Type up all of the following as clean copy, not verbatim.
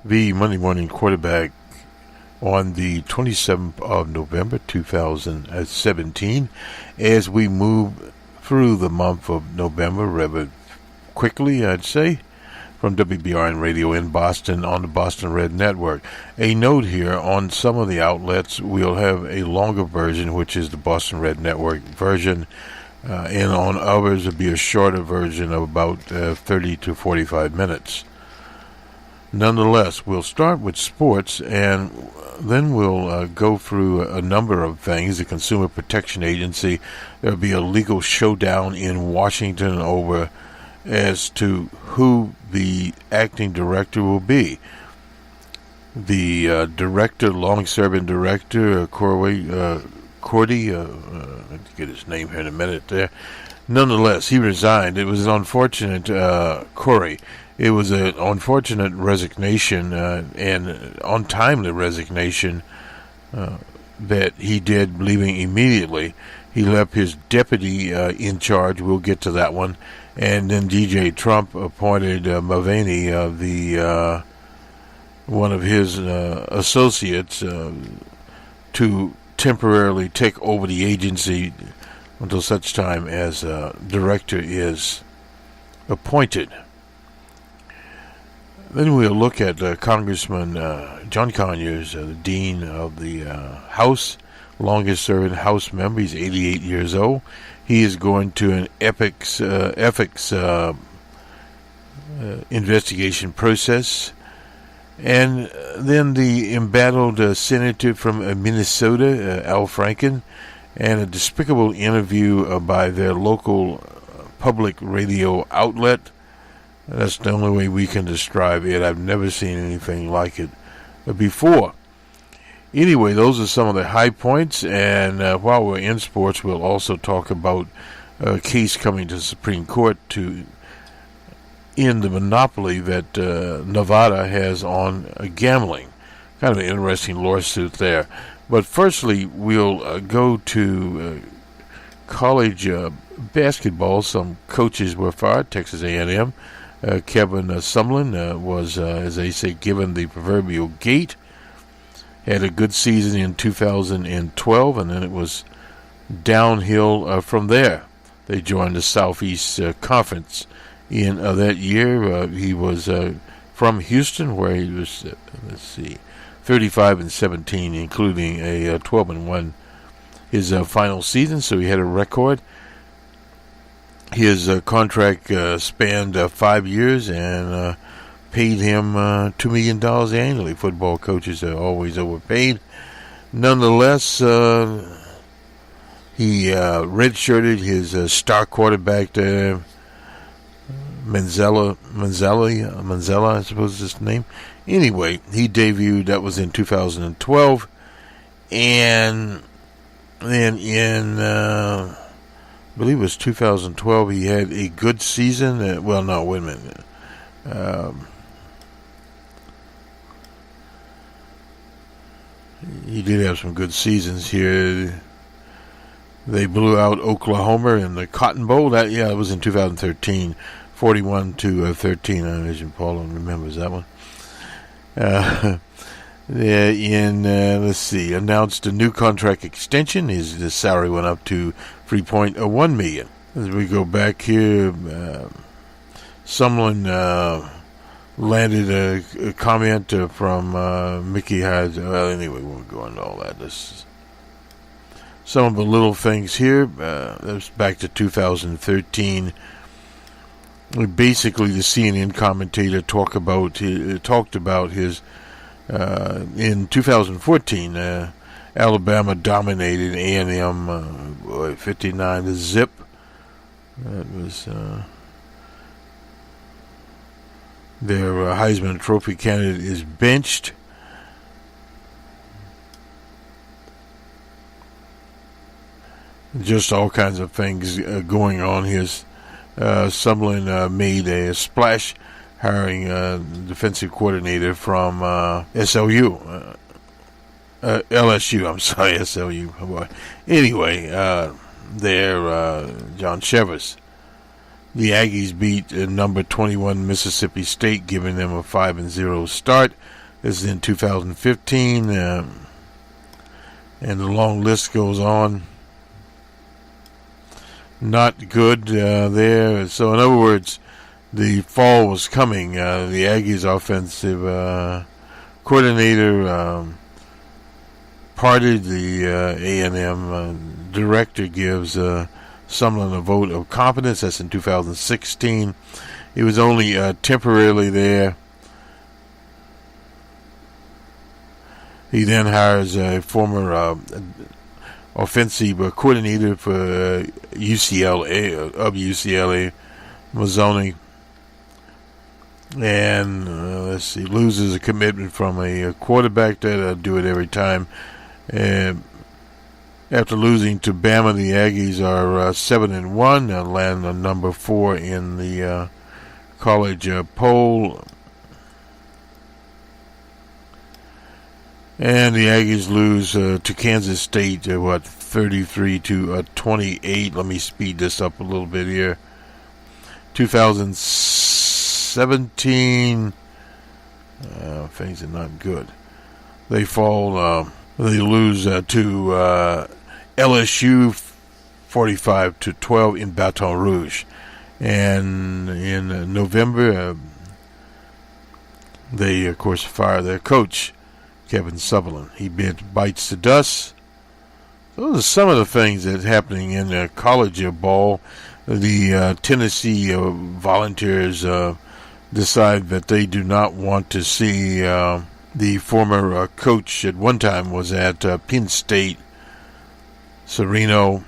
the Monday morning quarterback on the 27th of November 2017 as we move through the month of November rather quickly, I'd say, from WBRN Radio in Boston on the Boston Red Network. A note here, on some of the outlets we'll have a longer version, which is the Boston Red Network version, and on others it'll be a shorter version of about 30 to 45 minutes. Nonetheless, we'll start with sports, and then we'll go through a number of things. The Consumer Protection Agency, there'll be a legal showdown in Washington over as to who the acting director will be. The director, long-serving director, Cordy, let's get his name here in a minute there. Nonetheless, he resigned. It was an unfortunate, Corey. It was an unfortunate resignation and untimely resignation that he did, leaving immediately. He left his deputy in charge. We'll get to that one. And then DJ Trump appointed Mulvaney, one of his associates, to temporarily take over the agency until such time as a director is appointed. Then we'll look at Congressman John Conyers, the Dean of the House, longest-serving House member. He's 88 years old. He is going to an ethics investigation process. And then the embattled senator from Minnesota, Al Franken, and a despicable interview by their local public radio outlet. That's the only way we can describe it. I've never seen anything like it before. Anyway, those are some of the high points, and while we're in sports, we'll also talk about a case coming to the Supreme Court to end the monopoly that Nevada has on gambling. Kind of an interesting lawsuit there. But firstly, we'll go to college basketball. Some coaches were fired. Texas A&M. Kevin Sumlin was, as they say, given the proverbial gate. Had a good season in 2012, and then it was downhill from there. They joined the Southeast Conference in that year. He was from Houston, where he was, 35-17, including a 12-1 his final season, so he had a record. His contract spanned 5 years and paid him $2 million annually. Football coaches are always overpaid. Nonetheless, he redshirted his star quarterback, Manzella, I suppose is his name. Anyway, he debuted, that was in 2012. And then in I believe it was 2012, he had a good season. Wait a minute. He did have some good seasons here. They blew out Oklahoma in the Cotton Bowl. It was in 2013, 41-13. I imagine Paula remembers that one. Announced a new contract extension. His salary went up to $3.1 million. As we go back here, someone landed a comment from Mickey Hyde. Well, anyway, we won't go into all that. This is some of the little things here. That's back to 2013. Basically, the CNN commentator talked about his. In 2014, Alabama dominated A&M 59 to zip. That was their Heisman Trophy candidate is benched. Just all kinds of things going on. Sumlin made a splash, hiring a defensive coordinator from LSU. SLU. Anyway, John Shevers The Aggies beat number 21 Mississippi State, giving them a 5-0 start. This is in 2015, and the long list goes on. Not good there. So, in other words, the fall was coming. The Aggies' offensive coordinator parted. The A&M director gives Sumlin a vote of confidence. That's in 2016. He was only temporarily there. He then hires a former offensive coordinator for UCLA, Mazzoni. And let's see, loses a commitment from a quarterback. That'll do it every time. After losing to Bama, the Aggies are 7-1. They'll land on number 4 in the college poll. And the Aggies lose to Kansas State, 33-28. Let me speed this up a little bit here. 2017, things are not good. They fall. They lose to LSU 45-12 in Baton Rouge. And in November, they, of course, fire their coach, Kevin Sutherland. He bites the dust. Those are some of the things that's happening in the college ball. The Tennessee Volunteers decide that they do not want to see the former coach at one time was at Penn State, Sereno.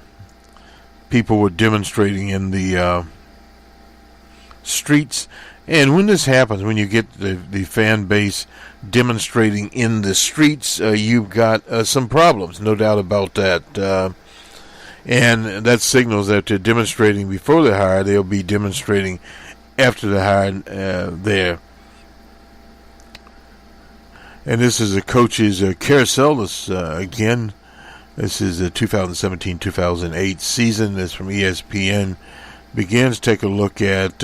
People were demonstrating in the streets. And when this happens, when you get the fan base demonstrating in the streets, you've got some problems, no doubt about that. And that signals that they're demonstrating before the hire. They'll be demonstrating after the hire there. And this is a coach's carousel. This, again, this is the 2017-2008 season. This from ESPN. Begins. Take a look at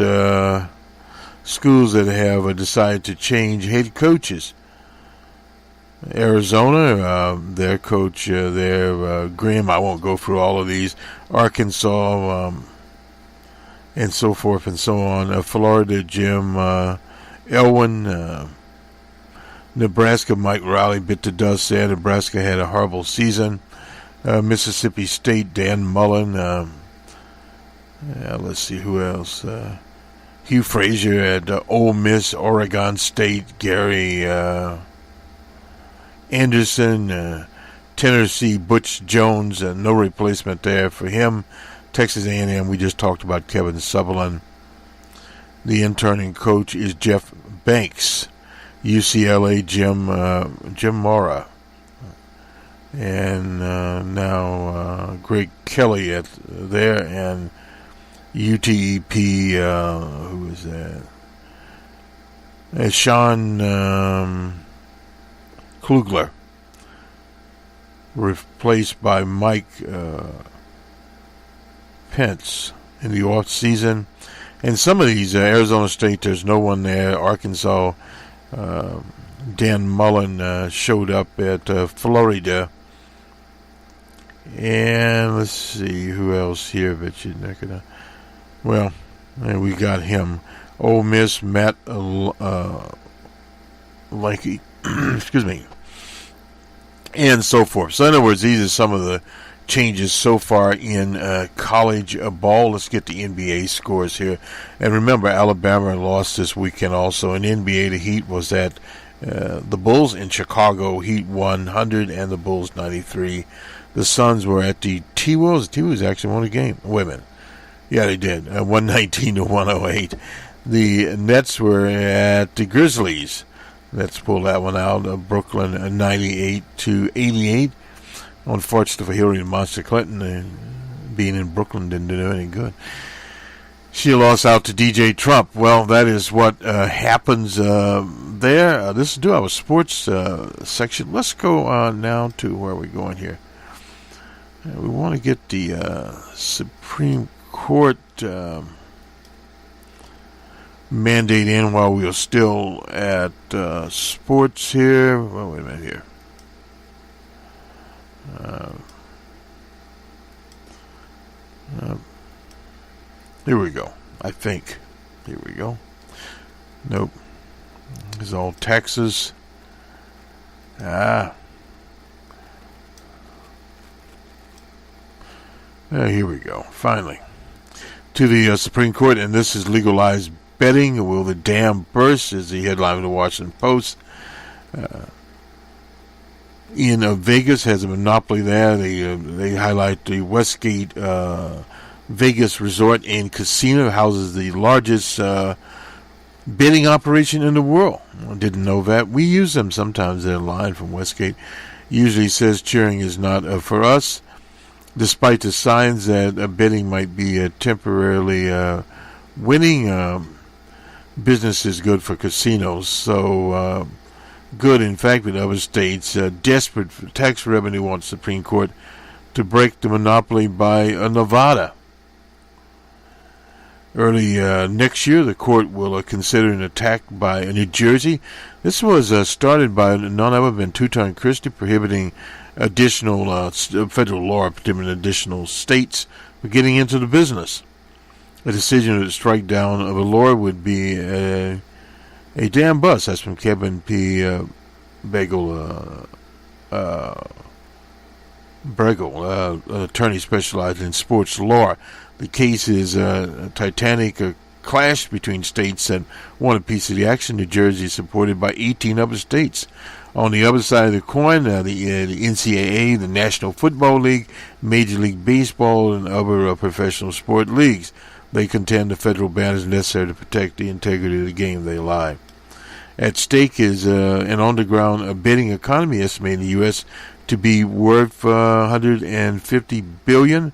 schools that have decided to change head coaches. Arizona, their coach there, Graham, I won't go through all of these. Arkansas, and so forth and so on. Florida, Jim Elwyn. Nebraska, Mike Riley bit the dust there. Nebraska had a horrible season. Mississippi State, Dan Mullen. Let's see who else. Hugh Frazier at Ole Miss, Oregon State. Gary Anderson, Tennessee, Butch Jones. No replacement there for him. Texas A&M, we just talked about Kevin Sutherland. The interning coach is Jeff Banks. UCLA, Jim Mora. And now Greg Kelly at there, and UTEP, who is that? Sean Klugler, replaced by Mike Pence in the off season. And some of these, Arizona State, there's no one there. Arkansas, Dan Mullen showed up at Florida. And let's see who else here that you're not gonna. Well, and we got him. Ole Miss, Matt Lanky, excuse me, and so forth. So in other words, these are some of the changes so far in college ball. Let's get the NBA scores here. And remember, Alabama lost this weekend also. In NBA, the Heat was at the Bulls in Chicago. Heat 100 and the Bulls 93. The Suns were at the T-Wolves. The T-Wolves actually won a game. Women. Yeah, they did. 119-108. The Nets were at the Grizzlies. Let's pull that one out. Brooklyn 98-88. Unfortunately for Hillary Monster Clinton, being in Brooklyn didn't do any good. She lost out to DJ Trump. Well, that is what happens there. This is do our sports section. Let's go now to where are we going here? We want to get the Supreme Court mandate in while we are still at sports here. Well, wait a minute here. Here we go. I think. Here we go. Nope. It's all taxes. Here we go. Finally. To the Supreme Court, and this is legalized betting. Will the dam burst? Is the headline of the Washington Post. In Vegas has a monopoly there. They highlight the Westgate Vegas Resort and Casino houses the largest betting operation in the world. I didn't know that. We use them sometimes. Their line from Westgate usually says cheering is not for us, despite the signs that betting might be temporarily winning. Business is good for casinos, so good, in fact, with other states desperate for tax revenue wants Supreme Court to break the monopoly by Nevada. Early next year, the court will consider an attack by New Jersey. This was started by none other than Tutan Christie, prohibiting additional federal law, prohibiting additional states from getting into the business. A decision to strike down of a law would be a damn bust. That's from Kevin P. Bregel, an attorney specialized in sports law. The case is a titanic clash between states that want a piece of the action. New Jersey is supported by 18 other states. On the other side of the coin, the NCAA, the National Football League, Major League Baseball, and other professional sport leagues. They contend the federal ban is necessary to protect the integrity of the game they lie. At stake is an underground betting economy estimated in the U.S. to be worth $150 billion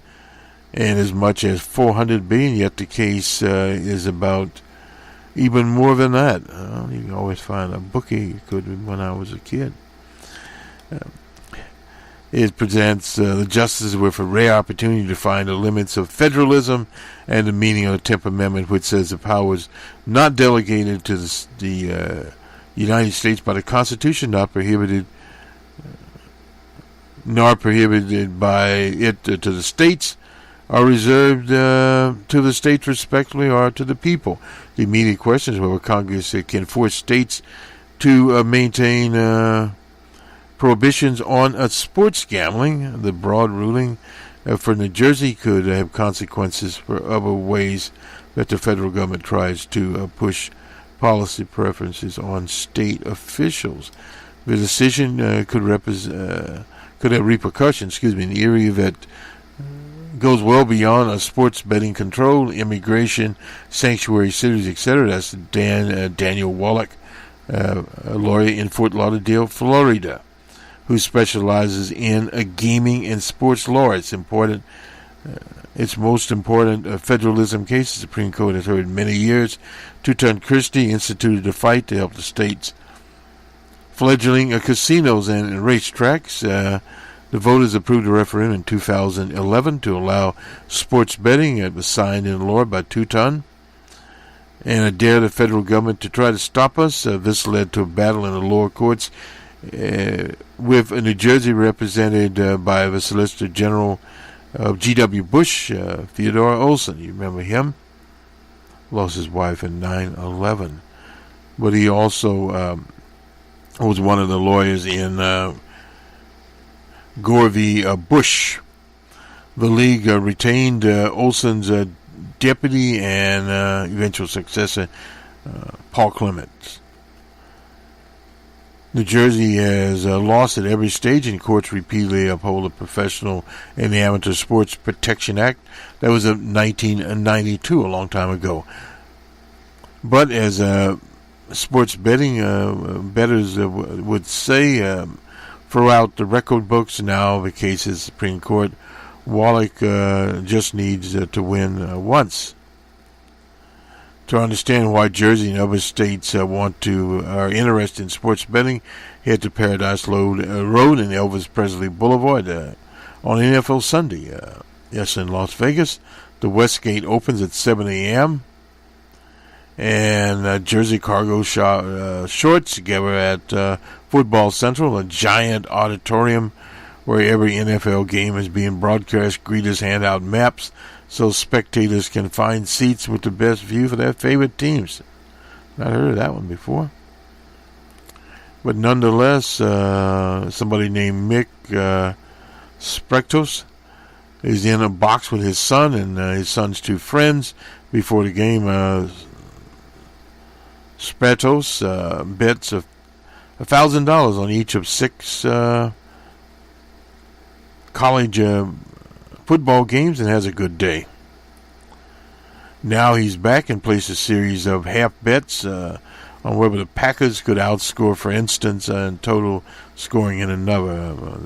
and as much as $400 billion. Yet the case is about even more than that. You can always find a bookie. Could when I was a kid. It presents the justices with a rare opportunity to find the limits of federalism and the meaning of the 10th Amendment, which says the powers not delegated to the United States by the Constitution, nor prohibited by it to the states, are reserved to the states respectively or to the people. The immediate question is whether Congress can force states to maintain prohibitions on sports gambling. The broad ruling for New Jersey could have consequences for other ways that the federal government tries to push policy preferences on state officials. The decision could have repercussions, in the area that goes well beyond sports betting control, immigration, sanctuary cities, etc. That's Daniel Wallach, a lawyer in Fort Lauderdale, Florida, who specializes in gaming and sports law. It's important. Its most important federalism case, the Supreme Court has heard in many years. Tutan Christie instituted a fight to help the states fledgling casinos and racetracks. The voters approved a referendum in 2011 to allow sports betting. It was signed into law by Tutan and dared the federal government to try to stop us. This led to a battle in the lower courts with New Jersey represented by the Solicitor General of G.W. Bush, Theodore Olson. You remember him? Lost his wife in 9/11. But he also was one of the lawyers in Gore v. Bush. The league retained Olson's deputy and eventual successor, Paul Clements. New Jersey has lost at every stage, and courts repeatedly uphold the Professional and the Amateur Sports Protection Act. That was in 1992, a long time ago. But as sports betting bettors would say, throughout the record books, now the case is Supreme Court. Wallach just needs to win once. To understand why Jersey and other states are interested in sports betting, head to Paradise Road and Elvis Presley Boulevard on NFL Sunday. Yes, in Las Vegas. The Westgate opens at 7 a.m. and jersey cargo shorts together at Football Central, a giant auditorium where every NFL game is being broadcast. Greeters hand out maps so spectators can find seats with the best view for their favorite teams. Not heard of that one before. But nonetheless, somebody named Mick Sprektos is in a box with his son and his son's two friends before the game. Sprektos bets $1,000 on each of 6 college football games and has a good day. Now he's back and placed a series of half bets on whether the Packers could outscore, for instance, in total scoring in another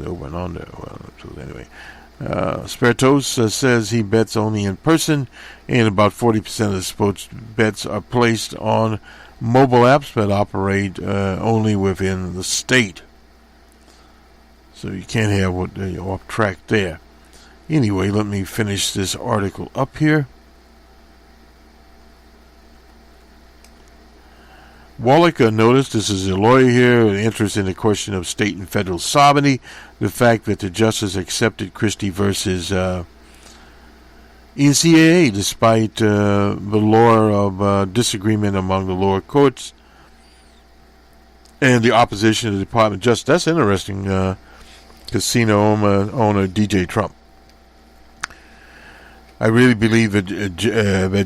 over and under. So anyway, Spertos says he bets only in person, and about 40% of the sports bets are placed on mobile apps that operate only within the state. So you can't have what off track there. Anyway, let me finish this article up here. Wallach noticed, this is a lawyer here, an interest in the question of state and federal sovereignty, the fact that the justice accepted Christie versus NCAA despite the law of disagreement among the lower courts and the opposition of the Department of Justice. That's interesting. Casino owner DJ Trump. I really believe that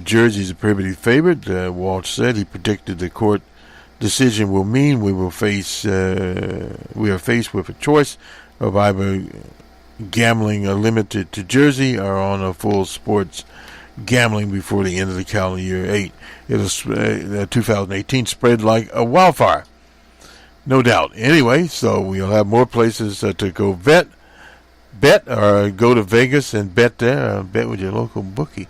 Jersey is a prohibitive favorite. Walsh said he predicted the court decision will mean we are faced with a choice of either gambling limited to Jersey or on a full sports gambling before the end of the calendar year 8. It'll 2018 spread like a wildfire, no doubt. Anyway, so we'll have more places to go bet or go to Vegas and bet there. Bet with your local bookie.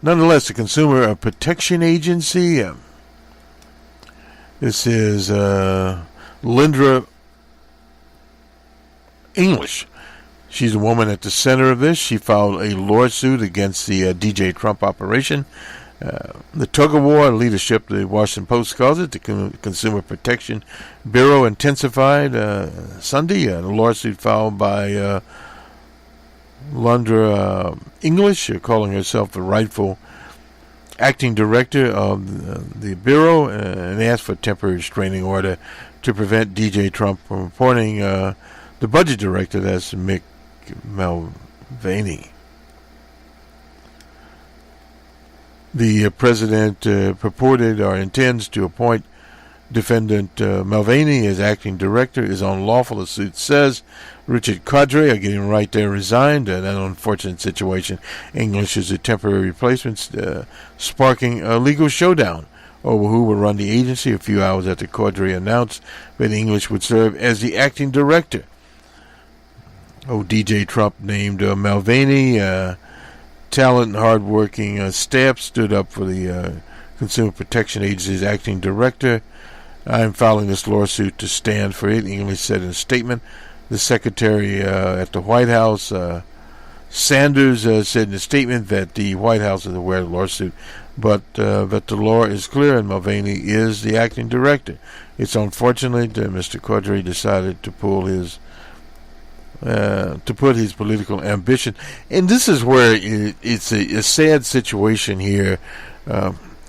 Nonetheless, the Consumer Protection Agency. This is Lindra English. She's a woman at the center of this. She filed a lawsuit against the DJ Trump operation. The tug-of-war leadership, the Washington Post calls it, the Consumer Protection Bureau intensified Sunday. The lawsuit filed by Lundra English, calling herself the rightful acting director of the Bureau, and asked for a temporary restraining order to prevent DJ Trump from appointing the budget director, that's Mick Mulvaney. The president purported or intends to appoint defendant Mulvaney as acting director is unlawful, the suit says. Richard Cadre, getting right there, resigned. That unfortunate situation. English is a temporary replacement, sparking a legal showdown over who will run the agency a few hours after Cadre announced that English would serve as the acting director. DJ Trump named Mulvaney. Talent and hard-working staff stood up for the Consumer Protection Agency's acting director. I'm filing this lawsuit to stand for it, English said in a statement. The secretary at the White House, Sanders, said in a statement that the White House is aware of the lawsuit, but that the law is clear and Mulvaney is the acting director. It's unfortunate that Mr. Cadre decided to put his political ambition, and this is where it's a sad situation here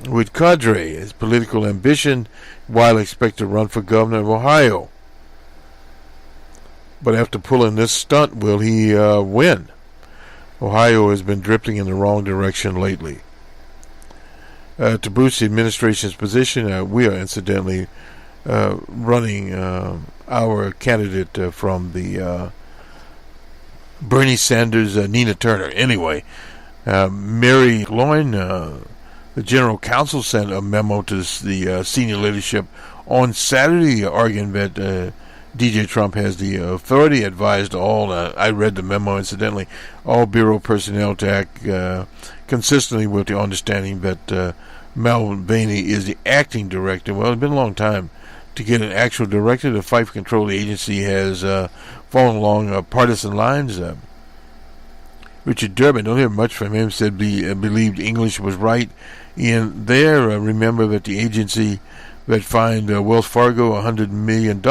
with Cadre. His political ambition, while expected to run for governor of Ohio, but after pulling this stunt, will he win? Ohio has been drifting in the wrong direction lately. To boost the administration's position, we are incidentally running our candidate from the Bernie Sanders, Nina Turner. Anyway, Mary Loin, the general counsel, sent a memo to the senior leadership on Saturday arguing that DJ Trump has the authority, advised all, I read the memo incidentally, all Bureau personnel to act consistently with the understanding that Mulvaney is the acting director. Well, it's been a long time to get an actual director. The fight for control of the agency has fallen along partisan lines. Richard Durbin, don't hear much from him, said believed English was right in there. Remember that the agency that fined Wells Fargo $100 million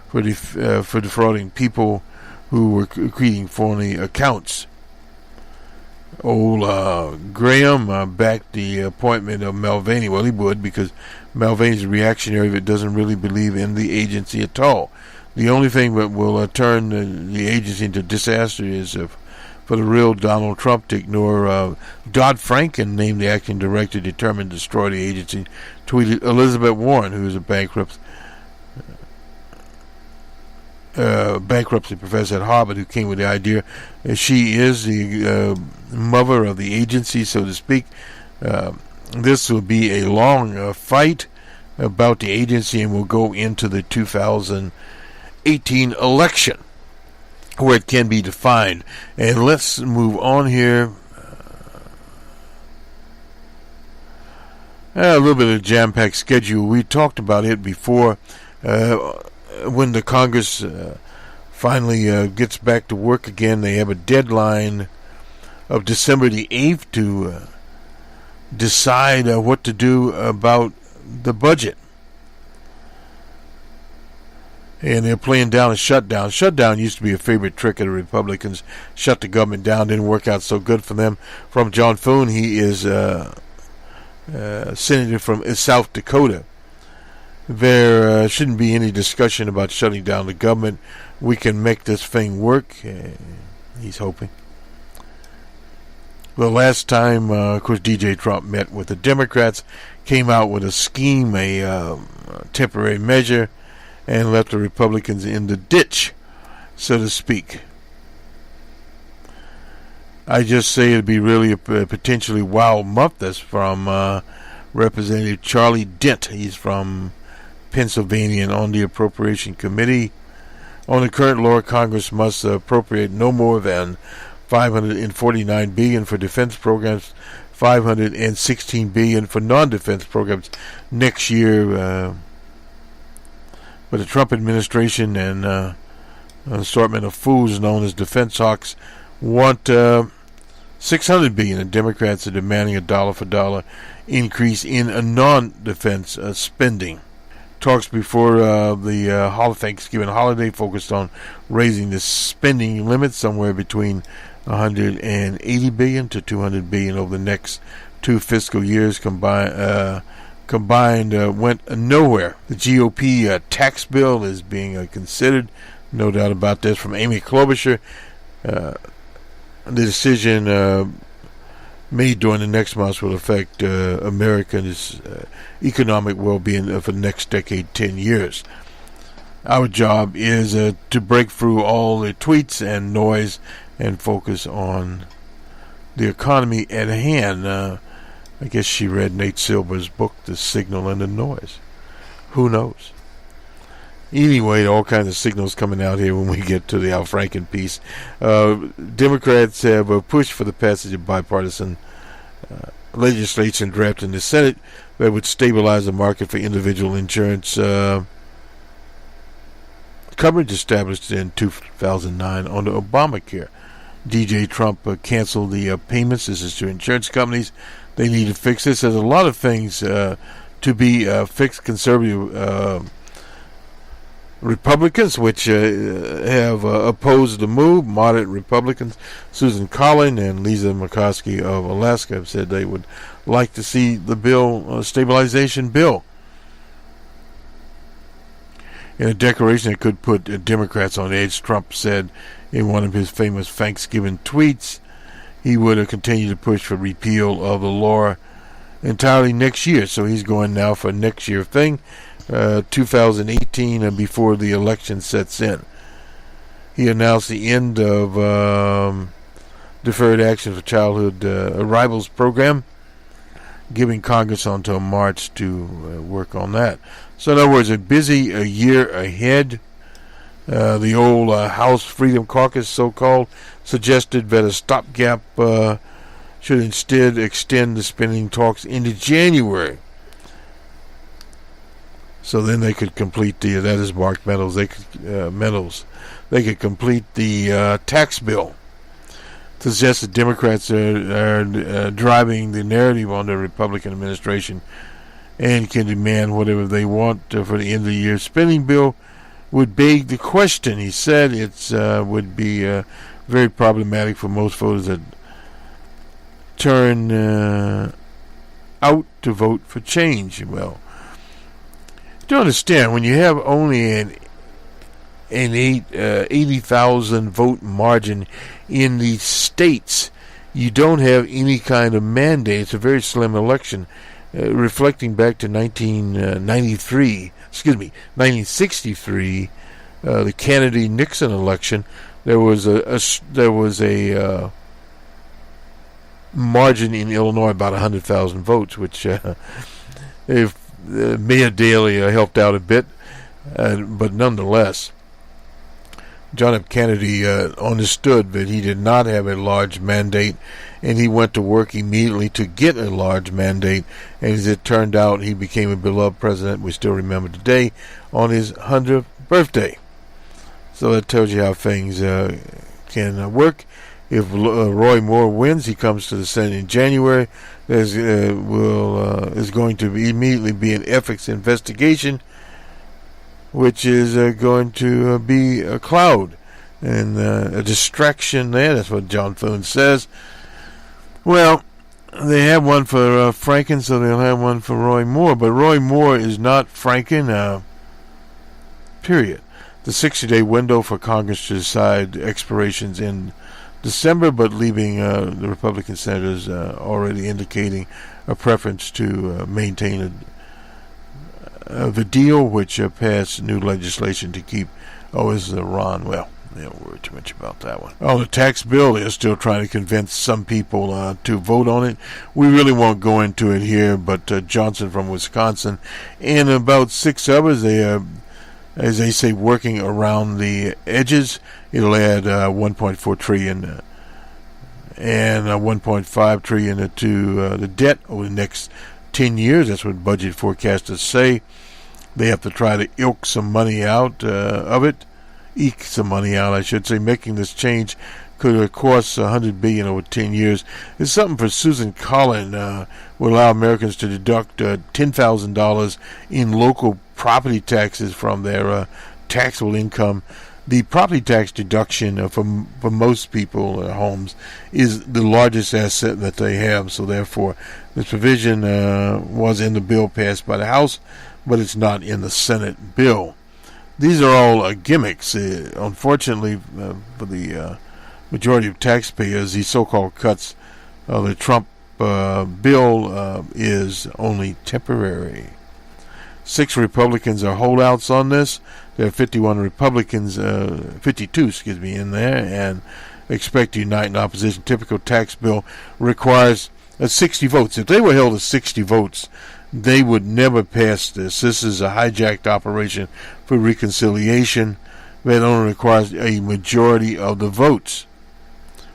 for defrauding people who were creating phony accounts. Old Graham backed the appointment of Mulvaney. Well, he would, because Mulvaney's a reactionary that doesn't really believe in the agency at all. The only thing that will turn the agency into disaster is for the real Donald Trump to ignore Dodd-Frank and name the acting director determined to destroy the agency, tweeted Elizabeth Warren, who is a bankruptcy professor at Harvard, who came with the idea. She is the mother of the agency, so to speak. This will be a long fight about the agency, and will go into the 2018 election, where it can be defined. And let's move on here. A little bit of a jam-packed schedule. We talked about it before. When the Congress finally gets back to work again, they have a deadline of December the 8th to decide what to do about the budget. And they're playing down a shutdown. Shutdown used to be a favorite trick of the Republicans. Shut the government down. Didn't work out so good for them. From John Thune, he is senator from South Dakota. There shouldn't be any discussion about shutting down the government. We can make this thing work. He's hoping. The last time, of course, DJ Trump met with the Democrats, came out with a scheme, a temporary measure, and left the Republicans in the ditch, so to speak. I just say it'd be really a potentially wild month. That's from Representative Charlie Dent. He's from Pennsylvania, and on the Appropriation Committee. On the current law, Congress must appropriate no more than $549 billion for defense programs, $516 billion for non-defense programs next year. But the Trump administration and an assortment of fools known as defense hawks want $600 billion, and Democrats are demanding a dollar-for-dollar increase in a non-defense spending. Talks before the Thanksgiving holiday focused on raising the spending limit somewhere between $180 billion to $200 billion over the next 2 fiscal years. Combined went nowhere. The GOP tax bill is being considered. No doubt about this. From Amy Klobuchar, the decision made during the next month will affect Americans' economic well-being for the next decade, 10 years. Our job is to break through all the tweets and noise and focus on the economy at hand. I guess she read Nate Silver's book, The Signal and the Noise. Who knows? Anyway, all kinds of signals coming out here when we get to the Al Franken piece. Democrats have pushed for the passage of bipartisan legislation drafted in the Senate that would stabilize the market for individual insurance coverage established in 2009 under Obamacare. DJ Trump canceled the payments. This is to insurance companies. They need to fix this. There's a lot of things to be fixed. Conservative Republicans, which have opposed the move. Moderate Republicans, Susan Collin and Lisa Murkowski of Alaska, have said they would like to see the bill, stabilization bill. In a declaration that could put Democrats on edge, Trump said in one of his famous Thanksgiving tweets he would continue to push for repeal of the law entirely next year. So he's going now for next year thing. 2018 before the election sets in. He announced the end of Deferred Action for Childhood Arrivals program, giving Congress until March to work on that. So in other words, a busy year ahead. The old House Freedom Caucus, so-called, suggested that a stopgap should instead extend the spending talks into January. So then they could complete that is Mark Meadows. They could complete the tax bill. suggests that Democrats are driving the narrative on the Republican administration and can demand whatever they want for the end of the year spending bill would beg the question. He said it would be very problematic for most voters that turn out to vote for change. Well, to understand, when you have only an 80,000 vote margin in the states, you don't have any kind of mandate. It's a very slim election. Reflecting back to 1963, the Kennedy-Nixon election, there was a margin in Illinois about 100,000 votes, which if Mayor Daley helped out a bit, but nonetheless, John F. Kennedy understood that he did not have a large mandate, and he went to work immediately to get a large mandate, and as it turned out, he became a beloved president we still remember today on his 100th birthday. So that tells you how things can work. If Roy Moore wins, he comes to the Senate in January. There's going to immediately be an ethics investigation, which is going to be a cloud and a distraction there. That's what John Thune says. Well, they have one for Franken, so they'll have one for Roy Moore. But Roy Moore is not Franken, period. The 60-day window for Congress to decide expirations in December, but leaving the Republican senators already indicating a preference to maintain the deal, which passed new legislation to keep is Iran. Well, they don't worry too much about that one. On the tax bill, they're still trying to convince some people to vote on it. We really won't go into it here, but Johnson from Wisconsin and about 6 others, they as they say, working around the edges. It'll add $1.4 trillion and $1.5 trillion to the debt over the next 10 years. That's what budget forecasters say. They have to try to eke some money out, I should say. Making this change could cost $100 billion over 10 years. It's something for Susan Collin. Will allow Americans to deduct $10,000 in local property taxes from their taxable income. The property tax deduction for most people homes is the largest asset that they have. So therefore, this provision was in the bill passed by the House, but it's not in the Senate bill. These are all gimmicks. Unfortunately, for the majority of taxpayers, these so-called cuts of the Trump bill is only temporary. 6 Republicans are holdouts on this. There are 52 in there, and expect to unite in opposition. Typical tax bill requires 60 votes. If they were held at 60 votes, they would never pass this. This is a hijacked operation for reconciliation that only requires a majority of the votes,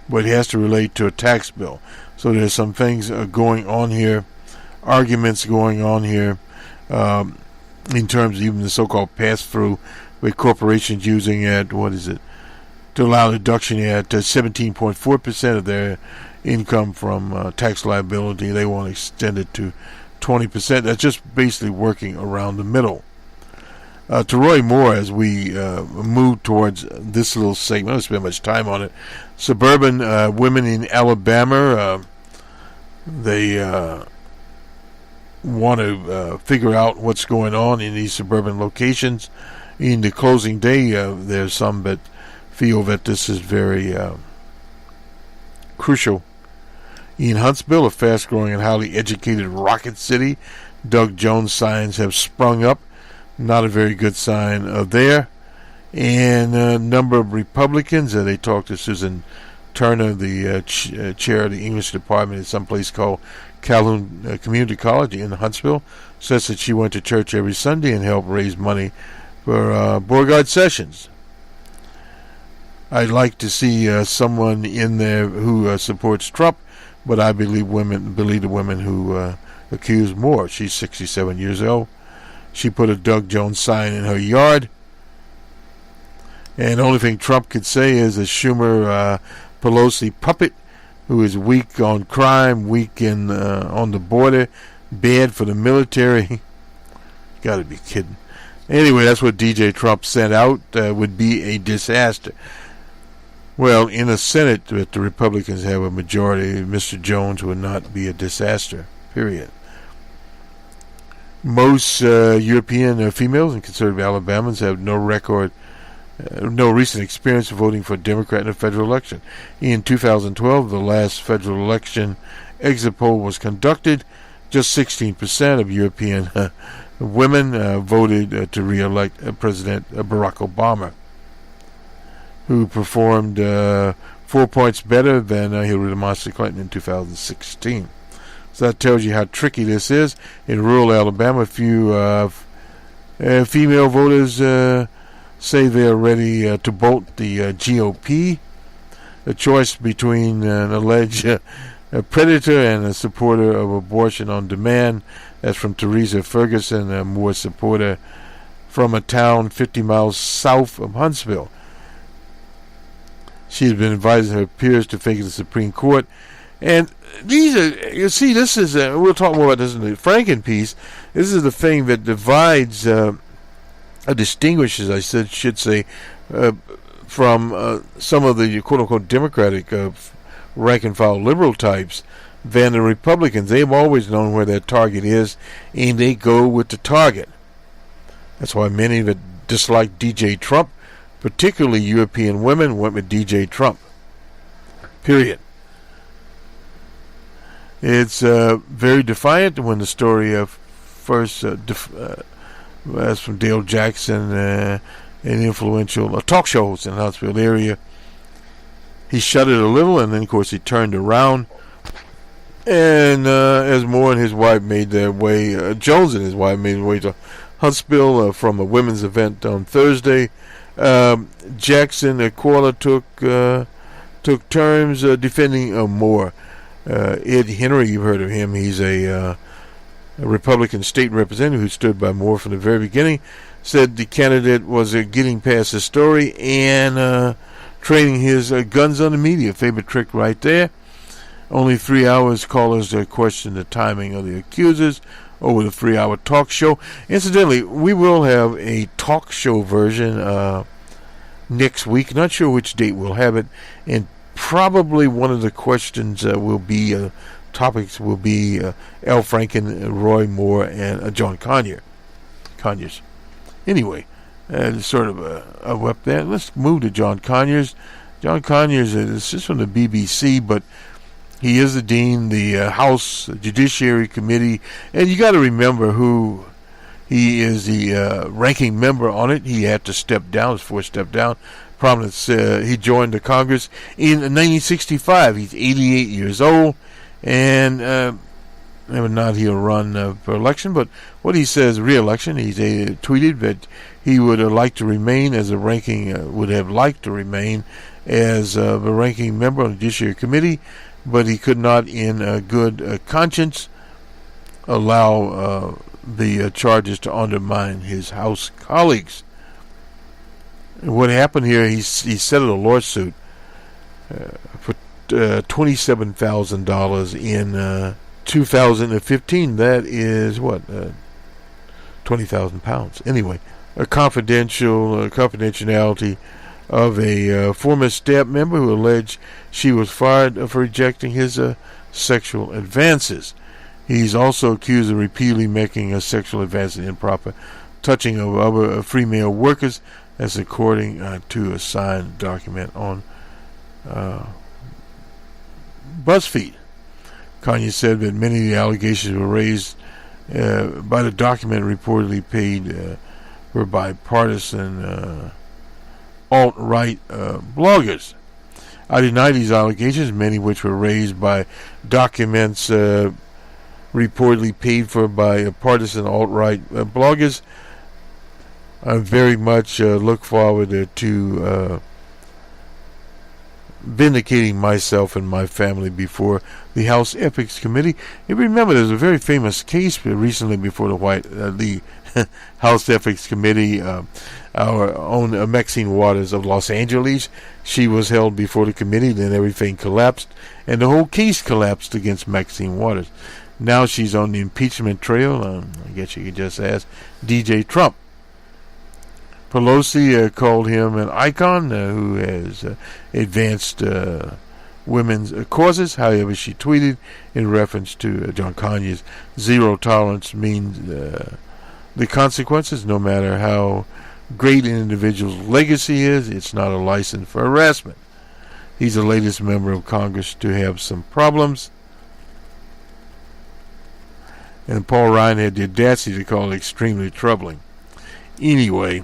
but it has to relate to a tax bill. So there's some things going on here, arguments going on here, in terms of even the so-called pass-through, with corporations using it, to allow deduction at 17.4% of their income from tax liability. They want to extend it to 20%. That's just basically working around the middle. To Roy Moore, as we move towards this little segment, I don't spend much time on it. Suburban women in Alabama, they want to figure out what's going on in these suburban locations. In the closing day, there's some that feel that this is very crucial. In Huntsville, a fast-growing and highly educated rocket city, Doug Jones signs have sprung up. Not a very good sign there. And a number of Republicans, they talked to Susan Turner, the chair of the English department at some place called Calhoun Community College in Huntsville, says that she went to church every Sunday and helped raise money for Beauregard Sessions. I'd like to see someone in there who supports Trump, but I believe the women who accuse Moore. She's 67 years old. She put a Doug Jones sign in her yard. And the only thing Trump could say is that Schumer Pelosi puppet, who is weak on crime, weak on the border, bad for the military. Got to be kidding. Anyway, that's what DJ Trump sent out, would be a disaster. Well, in the Senate, if the Republicans have a majority, Mr. Jones would not be a disaster, period. Most European females and conservative Alabamans have no recent experience of voting for a Democrat in a federal election. In 2012, the last federal election exit poll was conducted. Just 16% of European women voted to re-elect President Barack Obama, who performed 4 points better than Hillary Clinton in 2016. So that tells you how tricky this is. In rural Alabama, a few female voters say they're ready to bolt the GOP. A choice between an alleged predator and a supporter of abortion on demand. That's from Teresa Ferguson, a Moore supporter from a town 50 miles south of Huntsville. She has been advising her peers to face the Supreme Court. And these are, you see, this is, we'll talk more about this in the Franken piece. This is the thing that divides, distinguishes, I should say, from some of the quote-unquote Democratic rank-and-file liberal types than the Republicans. They've always known where their target is, and they go with the target. That's why many that dislike DJ Trump, particularly European women, went with DJ Trump. Period. It's very defiant when the story of first, as from Dale Jackson, an influential talk show host in the Huntsville area. He shuddered a little, and then, of course, he turned around. And as Moore and his wife made their way, Jones and his wife made their way to Huntsville from a women's event on Thursday, Jackson and Corla took turns defending Moore. Ed Henry, you've heard of him. He's a Republican state representative who stood by Moore from the very beginning, said the candidate was getting past the story and training his guns on the media. Favorite trick right there. Only 3 hours, callers questioned the timing of the accusers over the 3-hour talk show. Incidentally, we will have a talk show version next week. Not sure which date we'll have it, and probably one of the questions will be, topics will be Al Franken, Roy Moore, and John Conyers. Anyway, sort of up there. Let's move to John Conyers. John Conyers is just from the BBC, but he is the dean, the House Judiciary Committee, and you got to remember who he is, the ranking member on it. He had to step down, his forced step down. Prominence. He joined the Congress in 1965. He's 88 years old, and never not he'll run for election. But what he says, re-election, he's tweeted that he would like to remain as a ranking, would have liked to remain as a ranking member on the Judiciary Committee, but he could not, in good conscience, allow the charges to undermine his House colleagues. What happened here, he settled a lawsuit for $27,000 in 2015. That is, what, 20,000 pounds. Anyway, a confidentiality of a former staff member who alleged she was fired for rejecting his sexual advances. He's also accused of repeatedly making a sexual advance and improper touching of other female workers. That's according to a signed document on BuzzFeed. Kanye said that many of the allegations were raised by the document reportedly paid for bipartisan alt-right bloggers. I deny these allegations, many of which were raised by documents reportedly paid for by partisan alt-right bloggers. I very much look forward to vindicating myself and my family before the House Ethics Committee. You remember there's a very famous case recently before the House Ethics Committee, our own Maxine Waters of Los Angeles. She was held before the committee, then everything collapsed, and the whole case collapsed against Maxine Waters. Now she's on the impeachment trail. I guess you could just ask DJ Trump. Pelosi called him an icon who has advanced women's causes. However, she tweeted in reference to John Conye's zero tolerance means the consequences, no matter how great an individual's legacy is, it's not a license for harassment. He's the latest member of Congress to have some problems. And Paul Ryan had the audacity to call it extremely troubling. Anyway,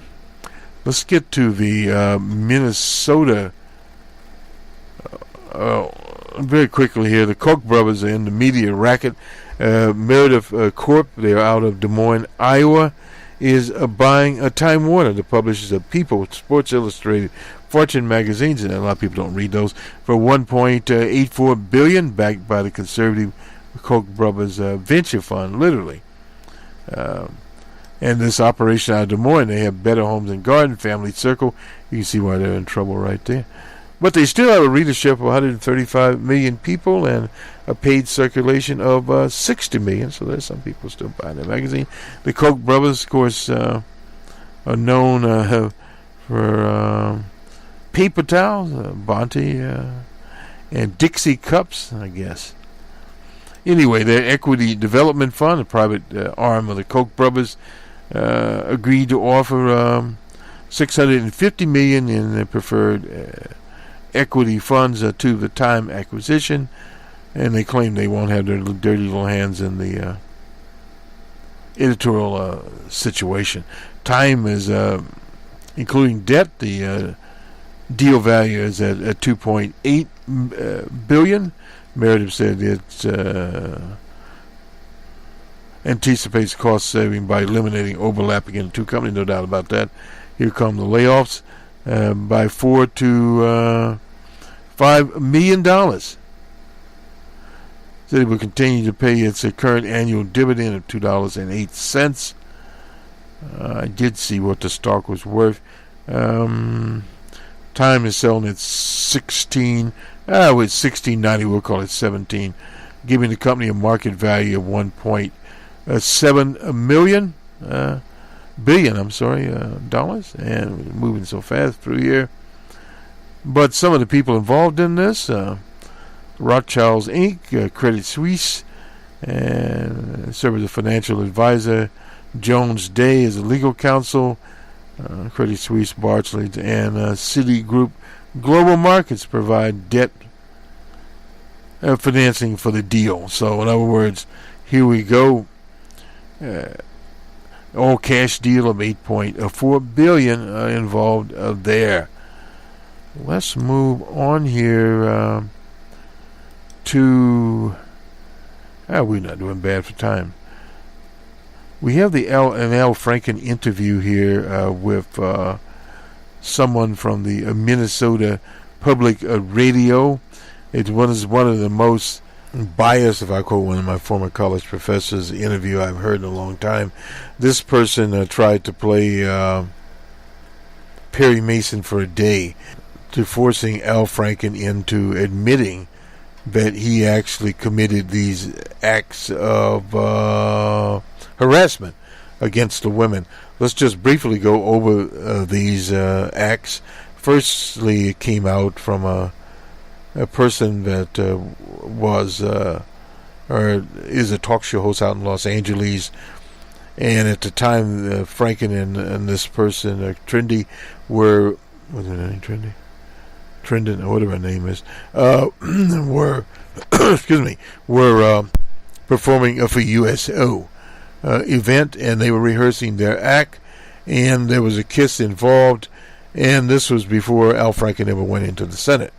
let's get to the Minnesota very quickly here. The Koch brothers are in the media racket. Meredith Corp, they're out of Des Moines, Iowa, is buying Time Warner, the publishers of People, Sports Illustrated, Fortune magazines, and a lot of people don't read those, for $1.84 billion, backed by the conservative Koch brothers venture fund, literally. And this operation out of Des Moines, they have Better Homes and Garden, Family Circle. You can see why they're in trouble right there. But they still have a readership of 135 million people and a paid circulation of 60 million. So there's some people still buying the magazine. The Koch brothers, of course, are known for paper towels, Bonte, and Dixie cups, I guess. Anyway, their equity development fund, a private arm of the Koch brothers, agreed to offer $650 million in the preferred equity funds to the Time acquisition, and they claim they won't have their dirty little hands in the editorial situation. Time is, including debt, the deal value is at $2.8 billion. Meredith said it anticipates cost saving by eliminating overlapping in the two companies, no doubt about that. Here come the layoffs by $4 to $5 million. Said it will continue to pay its current annual dividend of $2.08. I did see what the stock was worth. Time is selling at $16.90. We'll call it $17, giving the company a market value of $1.7 billion. Dollars, and we're moving so fast through here. But some of the people involved in this, Rothschilds Inc., Credit Suisse, and serve as a financial advisor. Jones Day is a legal counsel. Credit Suisse, Barclays, and Citigroup Global Markets provide debt financing for the deal. So, in other words, here we go. All cash deal of $8.4 billion involved there. Let's move on here to. We're not doing bad for time. We have an Al Franken interview here with someone from the Minnesota Public Radio. It was one of the most biased, if I quote one of my former college professors, interview I've heard in a long time. This person tried to play Perry Mason for a day, to forcing Al Franken into admitting that he actually committed these acts of harassment against the women. Let's just briefly go over these acts. Firstly, it came out from a person that was or is a talk show host out in Los Angeles, and at the time Franken and this person Trendy were, what's her name, Trendon, or whatever her name is, were were performing for USO event, and they were rehearsing their act, and there was a kiss involved, and this was before Al Franken ever went into the Senate.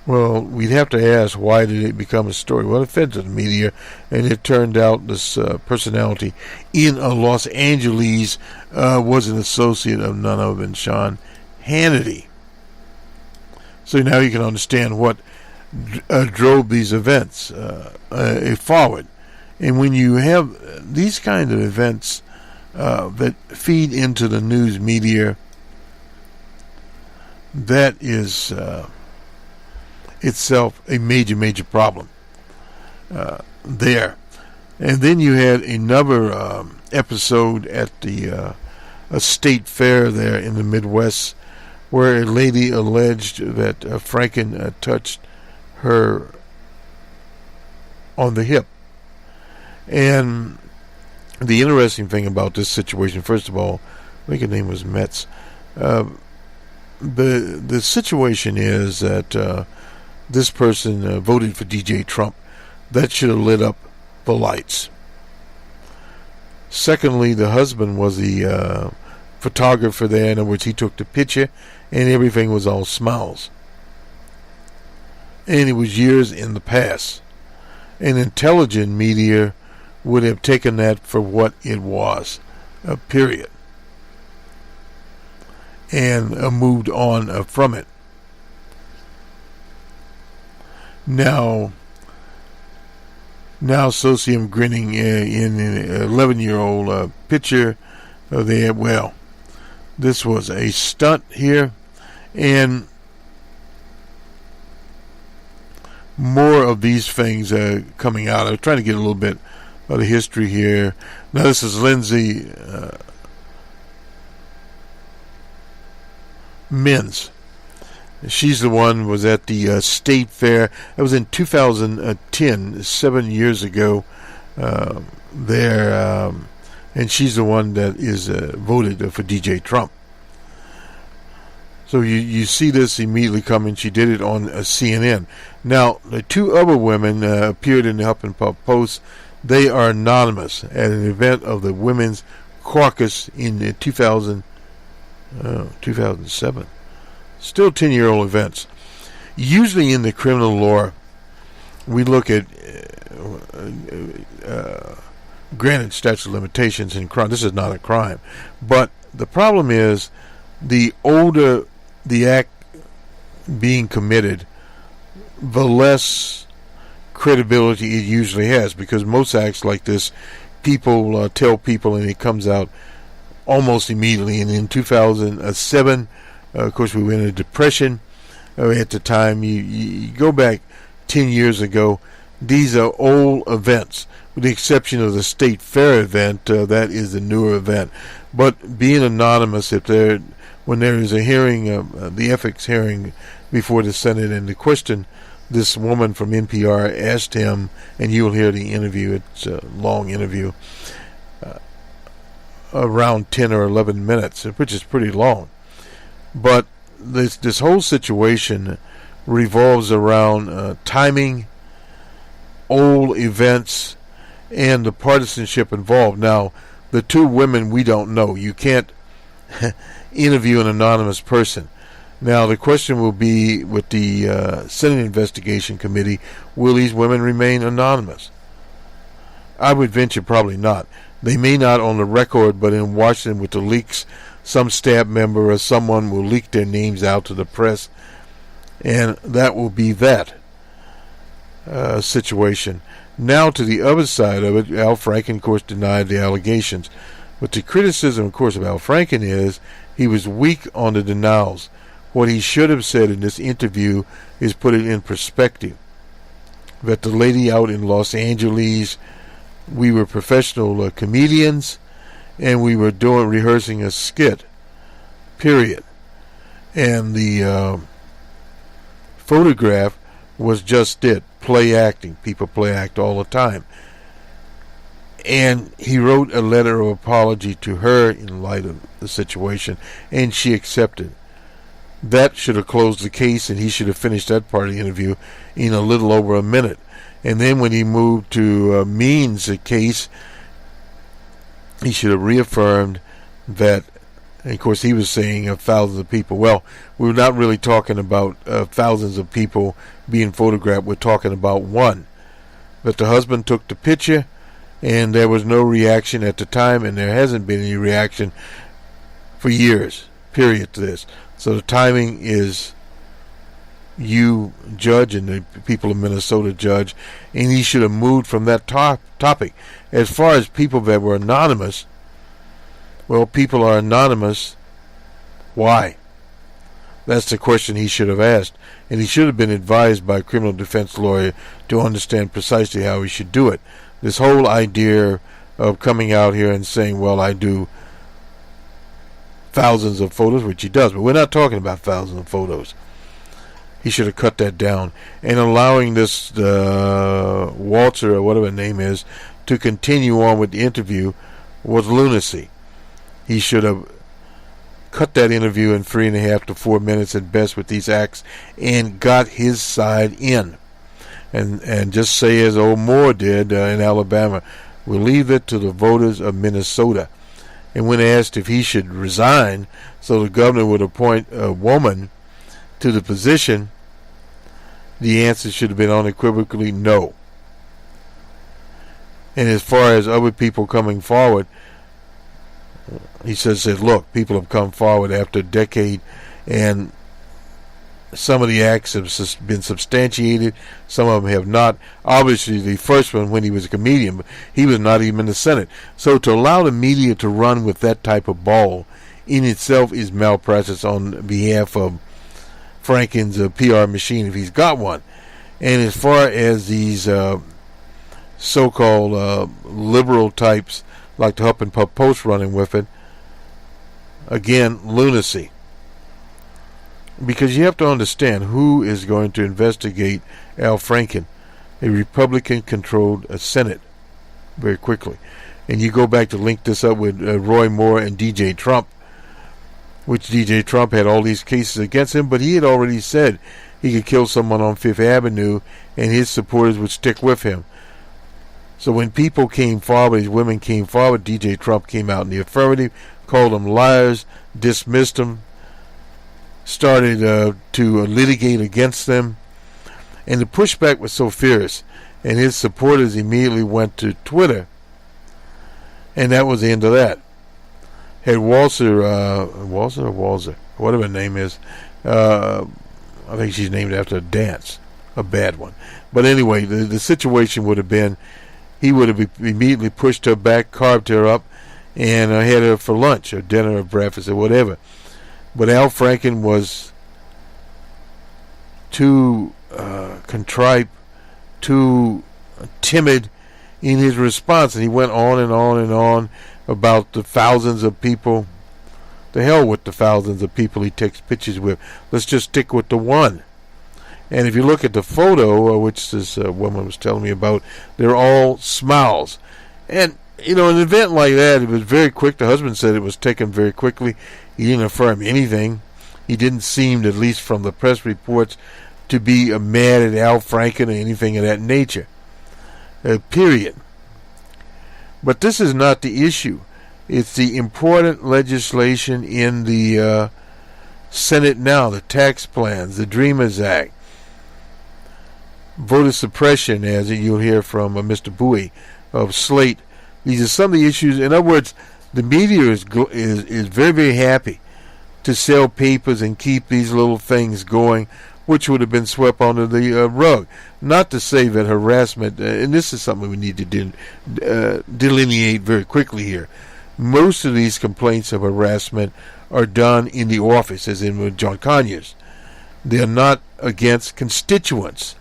Well, we'd have to ask, why did it become a story? Well, it fed to the media, and it turned out this personality in Los Angeles was an associate of none other than Sean Hannity. So now you can understand what drove these events forward. And when you have these kind of events that feed into the news media, that is itself a major problem there. And then you had another episode at the a state fair there in the Midwest, where a lady alleged that Franken touched her on the hip. And the interesting thing about this situation, first of all, I think her name was Metz. The situation is that this person voted for DJ Trump. That should have lit up the lights. Secondly, the husband was the photographer there. In other words, he took the picture, and everything was all smiles. And it was years in the past. An intelligent media would have taken that for what it was, period, and moved on from it. Now so see him grinning in an 11-year-old picture there. Well, this was a stunt here, and more of these things are coming out. I'm trying to get a little bit of the history here. Now, this is Lindsay Menz. She's the one was at the state fair. That was in 2010, 7 years ago. There, and she's the one that is voted for DJ Trump. So you see this immediately coming. She did it on CNN. Now, the two other women appeared in the Huffington Post. They are anonymous at an event of the Women's Caucus in 2007. Still 10-year-old events. Usually in the criminal law, we look at granted statute of limitations in crime. This is not a crime. But the problem is, the older the act being committed, the less credibility it usually has, because most acts like this, people tell people and it comes out almost immediately. And in 2007, of course, we were in a depression at the time. You go back 10 years ago, these are old events, with the exception of the state fair event. That is the newer event. But being anonymous, when there is a hearing, the ethics hearing before the Senate, and the question this woman from NPR asked him, and you'll hear the interview, it's a long interview, around 10 or 11 minutes, which is pretty long. But this whole situation revolves around timing, old events, and the partisanship involved. Now, the two women, we don't know. You can't interview an anonymous person. Now, the question will be with the Senate Investigation Committee, will these women remain anonymous? I would venture probably not. They may not on the record, but in Washington with the leaks, some staff member or someone will leak their names out to the press, and that will be that situation. Now to the other side of it, Al Franken, of course, denied the allegations. But the criticism, of course, of Al Franken is he was weak on the denials. What he should have said in this interview is put it in perspective. That the lady out in Los Angeles, we were professional comedians, and we were rehearsing a skit, period. And the photograph was just it, play acting. People play act all the time. And he wrote a letter of apology to her in light of the situation, and she accepted. That should have closed the case, and he should have finished that part of the interview in a little over a minute. And then when he moved to Means' case, he should have reaffirmed that, and of course he was saying thousands of people. Well, we're not really talking about thousands of people being photographed. We're talking about one. That the husband took the picture, and there was no reaction at the time, and there hasn't been any reaction for years, period, to this. So the timing is, you judge and the people of Minnesota judge, and he should have moved from that topic. As far as people that were anonymous, Well, people are anonymous. Why? That's the question he should have asked, and he should have been advised by a criminal defense lawyer to understand precisely how he should do it. This whole idea of coming out here and saying, well, I do thousands of photos, which he does, but we're not talking about thousands of photos. He should have cut that down. And allowing this Walter, or whatever his name is, to continue on with the interview was lunacy. He should have cut that interview in 3.5 to 4 minutes at best with these acts and got his side in. And just say as old Moore did in Alabama, we'll leave it to the voters of Minnesota. And when asked if he should resign so the governor would appoint a woman to the position, the answer should have been unequivocally no. And as far as other people coming forward, he said, look, people have come forward after a decade, and some of the acts have been substantiated, some of them have not. Obviously, the first one, when he was a comedian, he was not even in the Senate. So to allow the media to run with that type of ball in itself is malpractice on behalf of Franken's PR machine, if he's got one. And as far as these so-called liberal types like the Huffington Post running with it, again, lunacy. Because you have to understand who is going to investigate Al Franken, a Republican-controlled Senate, very quickly. And you go back to link this up with Roy Moore and D.J. Trump, which D.J. Trump had all these cases against him, but he had already said he could kill someone on Fifth Avenue and his supporters would stick with him. So when people came forward, these women came forward, D.J. Trump came out in the affirmative, called them liars, dismissed them, started to litigate against them, and the pushback was so fierce, and his supporters immediately went to Twitter, and that was the end of that. Had Walter, whatever her name is, I think she's named after a dance, a bad one. But anyway, the situation would have been, he would have immediately pushed her back, carved her up, and had her for lunch or dinner or breakfast or whatever. But Al Franken was too contrite, too timid in his response, and he went on and on and on about the thousands of people. The hell with the thousands of people he takes pictures with. Let's just stick with the one. And if you look at the photo, which this woman was telling me about, they're all smiles. And, you know, an event like that, it was very quick. The husband said it was taken very quickly. He didn't affirm anything. He didn't seem, at least from the press reports, to be mad at Al Franken or anything of that nature. Period. But this is not the issue. It's the important legislation in the Senate now, the tax plans, the Dreamers Act, voter suppression, as you'll hear from Mr. Bowie of Slate. These are some of the issues. In other words, the media is very, very happy to sell papers and keep these little things going, which would have been swept under the rug. Not to say that harassment, and this is something we need to delineate very quickly here. Most of these complaints of harassment are done in the office, as in with John Conyers. They are not against constituents.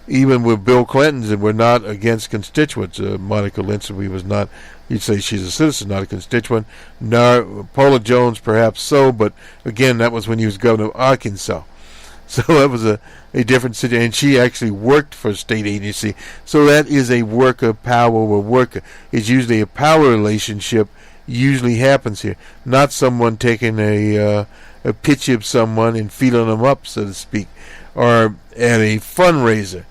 Even with Bill Clinton's, and we're not against constituents. Monica Lewinsky was not, you'd say she's a citizen, not a constituent. No, Paula Jones perhaps so, but again, that was when he was governor of Arkansas. So that was a different situation. And she actually worked for a state agency. So that is a worker power with worker. It's usually a power relationship usually happens here. Not someone taking a picture of someone and feeding them up, so to speak, or at a fundraiser.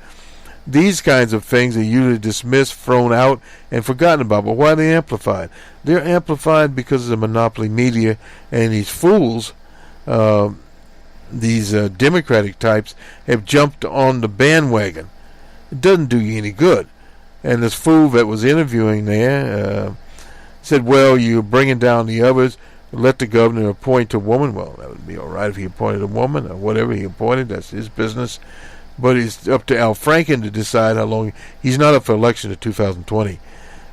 These kinds of things are usually dismissed, thrown out, and forgotten about. But why are they amplified? They're amplified because of the monopoly media and these fools, these Democratic types, have jumped on the bandwagon. It doesn't do you any good. And this fool that was interviewing there said, well, you're bringing down the others. Let the governor appoint a woman. Well, that would be all right if he appointed a woman or whatever he appointed. That's his business. But it's up to Al Franken to decide how long. He's not up for election in 2020.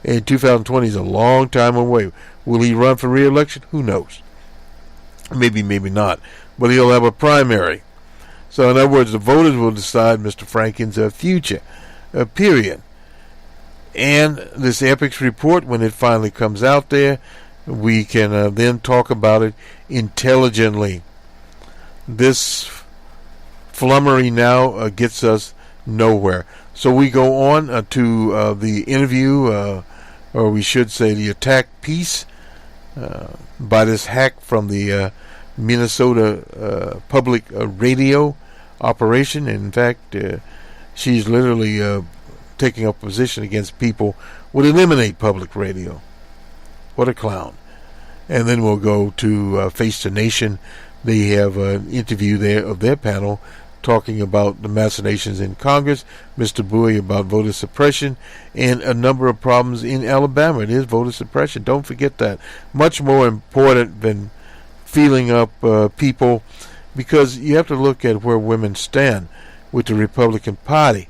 And 2020 is a long time away. Will he run for re-election? Who knows? Maybe, maybe not. But he'll have a primary. So in other words, the voters will decide Mr. Franken's future, period. And this ethics report, when it finally comes out there, we can then talk about it intelligently. This flummery now gets us nowhere. So we go on to the interview, or we should say the attack piece by this hack from the Minnesota public radio operation. In fact, she's literally taking up a position against people would eliminate public radio. What a clown. And then we'll go to Face the Nation. They have an interview there of their panel talking about the machinations in Congress, Mr. Bowie about voter suppression, and a number of problems in Alabama. It is voter suppression. Don't forget that. Much more important than feeling up people, because you have to look at where women stand with the Republican Party.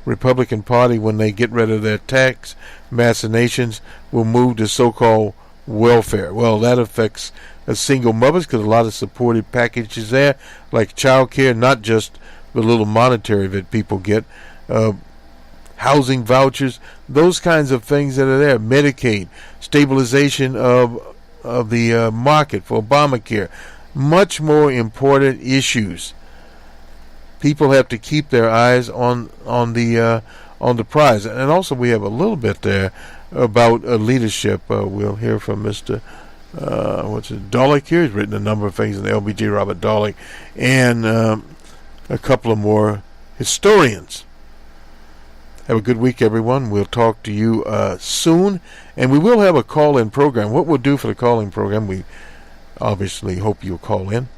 Republican Party, when they get rid of their tax machinations, will move to so-called welfare. Well, that affects single mothers because a lot of supported packages there, like child care, not just the little monetary that people get, housing vouchers, those kinds of things that are there, Medicaid, stabilization of the market for Obamacare, much more important issues. People have to keep their eyes on the prize. And also we have a little bit there about leadership. We'll hear from Mr. Dolick here. He's written a number of things in the LBJ Robert Dolick, and a couple of more historians. Have a good week, everyone. We'll talk to you soon, and we will have a call-in program. What we'll do for the call-in program, we obviously hope you'll call in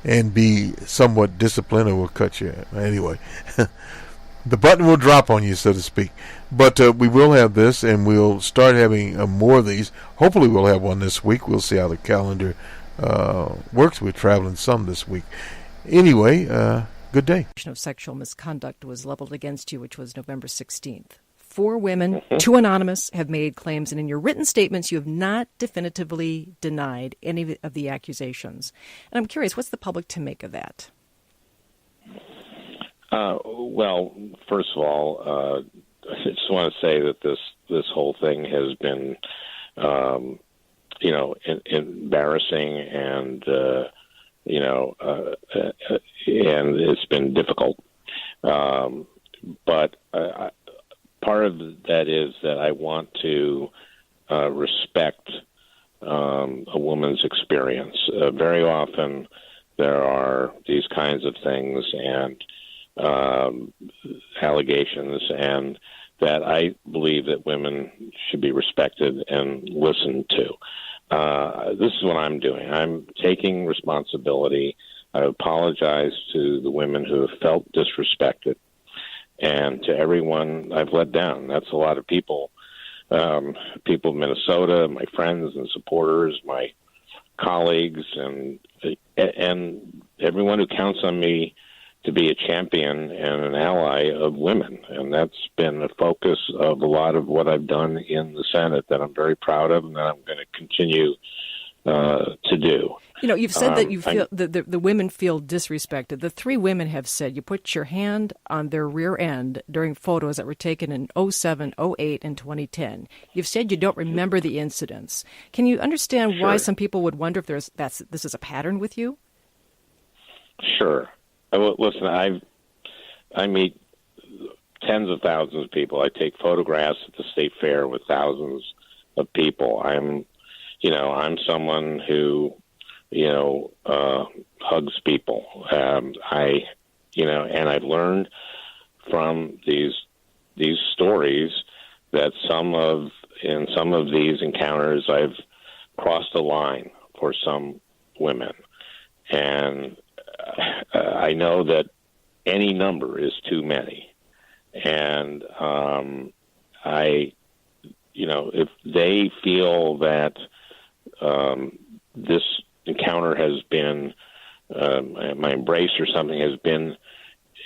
and be somewhat disciplined, or we'll cut you. Anyway, the button will drop on you, so to speak. But we will have this, and we'll start having more of these. Hopefully we'll have one this week. We'll see how the calendar works. We're traveling some this week. Anyway, good day. Of sexual misconduct was leveled against you, which was November 16th. 4 women, 2 anonymous, have made claims, and in your written statements, you have not definitively denied any of the accusations. And I'm curious, what's the public to make of that? Well, first of all, I just want to say that this whole thing has been, embarrassing, and and it's been difficult. But part of that is that I want to respect a woman's experience. Very often there are these kinds of things and allegations, and that I believe that women should be respected and listened to. This is what I'm doing. I'm taking responsibility. I apologize to the women who have felt disrespected, and to everyone I've let down. That's a lot of people. People in Minnesota, my friends and supporters, my colleagues, and everyone who counts on me to be a champion and an ally of women. And that's been a focus of a lot of what I've done in the Senate that I'm very proud of and that I'm going to continue to do. You know, you've said that you feel the women feel disrespected. The 3 women have said you put your hand on their rear end during photos that were taken in 2007, 2008, and 2010. You've said you don't remember the incidents. Can you understand why some people would wonder if this is a pattern with you? Sure. Listen, I meet tens of thousands of people. I take photographs at the state fair with thousands of people. I'm someone who, hugs people. And I've learned from these stories that in some of these encounters, I've crossed a line for some women. And I know that any number is too many. And if they feel that this encounter has been, my embrace or something has been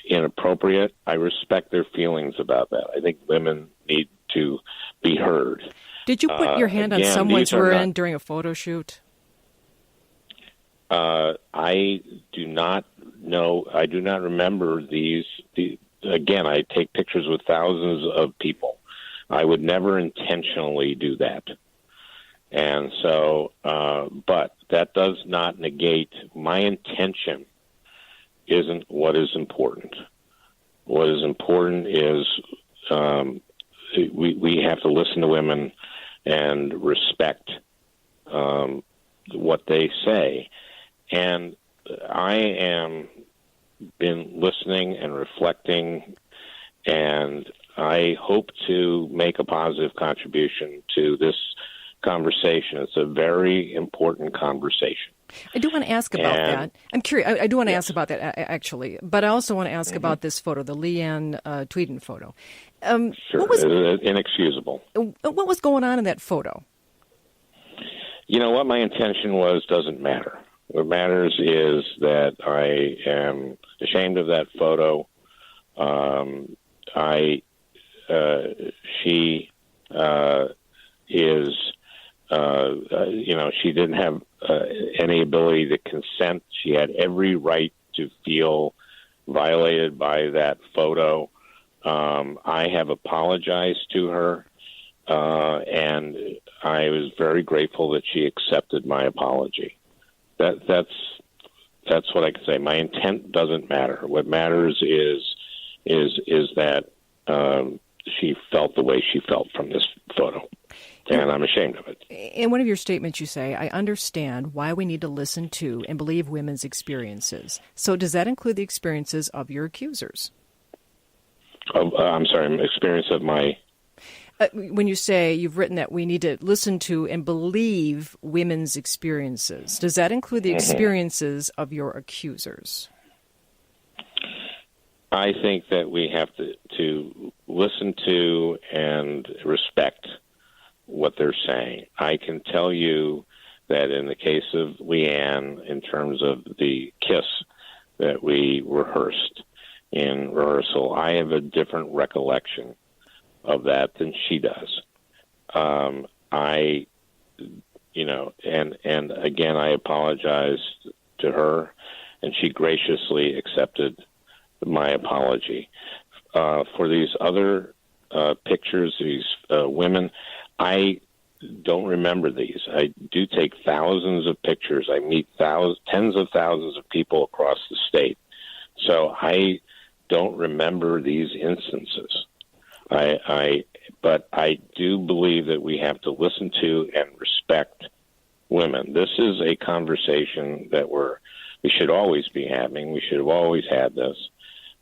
inappropriate, I respect their feelings about that. I think women need to be heard. Did you put your hand on someone's rear end during a photo shoot? I do not know. I do not remember these. Again, I take pictures with thousands of people. I would never intentionally do that. And so, but that does not negate my intention isn't what is important. What is important is we have to listen to women and respect what they say. And I am been listening and reflecting, and I hope to make a positive contribution to this conversation. It's a very important conversation. I do want to ask about that. I'm curious. I do want to ask about that, actually. But I also want to ask about this photo, the Leanne Tweeden photo. Sure. What was inexcusable. What was going on in that photo? You know, what my intention was doesn't matter. What matters is that I am ashamed of that photo. She is, she didn't have any ability to consent. She had every right to feel violated by that photo. I have apologized to her, and I was very grateful that she accepted my apology. That's what I can say. My intent doesn't matter. What matters is that she felt the way she felt from this photo, and I'm ashamed of it. In one of your statements, you say, "I understand why we need to listen to and believe women's experiences." So, does that include the experiences of your accusers? I'm sorry, experience of my. When you say you've written that we need to listen to and believe women's experiences, does that include the experiences of your accusers? I think that we have to listen to and respect what they're saying. I can tell you that in the case of Leanne, in terms of the kiss that we rehearsed in rehearsal, I have a different recollection of that than she does. And again, I apologized to her, and she graciously accepted my apology. For these other pictures, these women, I don't remember these. I do take thousands of pictures. I meet tens of thousands of people across the state. So I don't remember these instances. But I do believe that we have to listen to and respect women. This is a conversation that we should always be having. We should have always had this.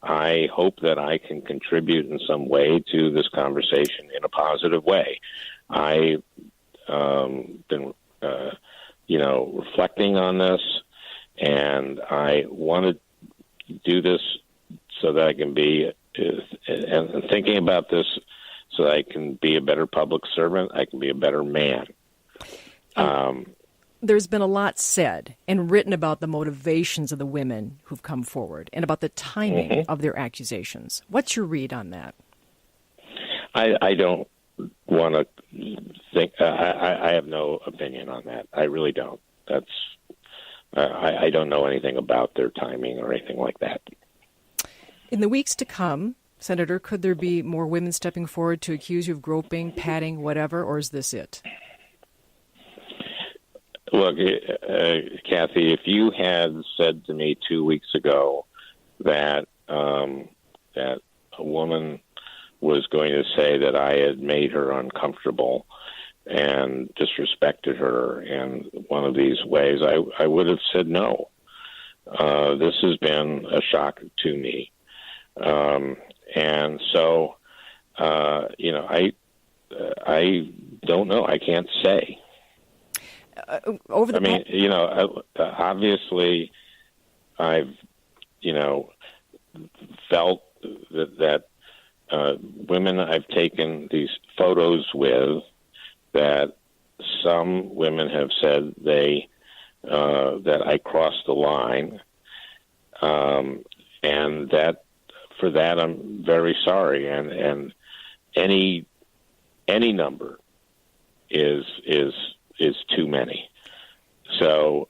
I hope that I can contribute in some way to this conversation in a positive way. I've been, reflecting on this, and I want to do this so that I can be, and thinking about this so that I can be a better public servant, I can be a better man. There's been a lot said and written about the motivations of the women who've come forward and about the timing of their accusations. What's your read on that? I don't want to think. I have no opinion on that. I really don't. I don't know anything about their timing or anything like that. In the weeks to come, Senator, could there be more women stepping forward to accuse you of groping, patting, whatever, or is this it? Look, Kathy, if you had said to me 2 weeks ago that that a woman was going to say that I had made her uncomfortable and disrespected her in one of these ways, I would have said no. This has been a shock to me. And so, I don't know. I can't say. Obviously, I've, felt that women I've taken these photos with, that some women have said that I crossed the line, and that for that I'm very sorry. And any any number is too many. So,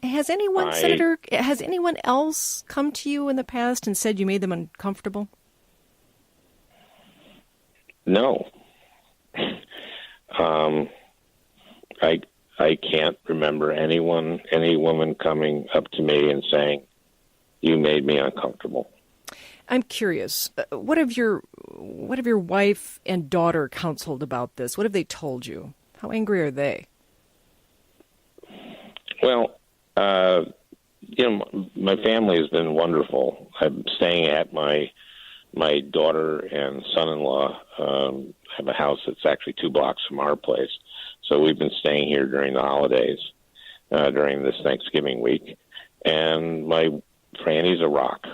has anyone, Senator, has anyone else come to you in the past and said you made them uncomfortable? No. I can't remember any woman coming up to me and saying, "You made me uncomfortable." I'm curious. What have your wife and daughter counseled about this? What have they told you? How angry are they? Well, my family has been wonderful. I'm staying at my daughter and son-in-law have a house that's actually 2 blocks from our place. So we've been staying here during the holidays, during this Thanksgiving week. And my Franny's a rock,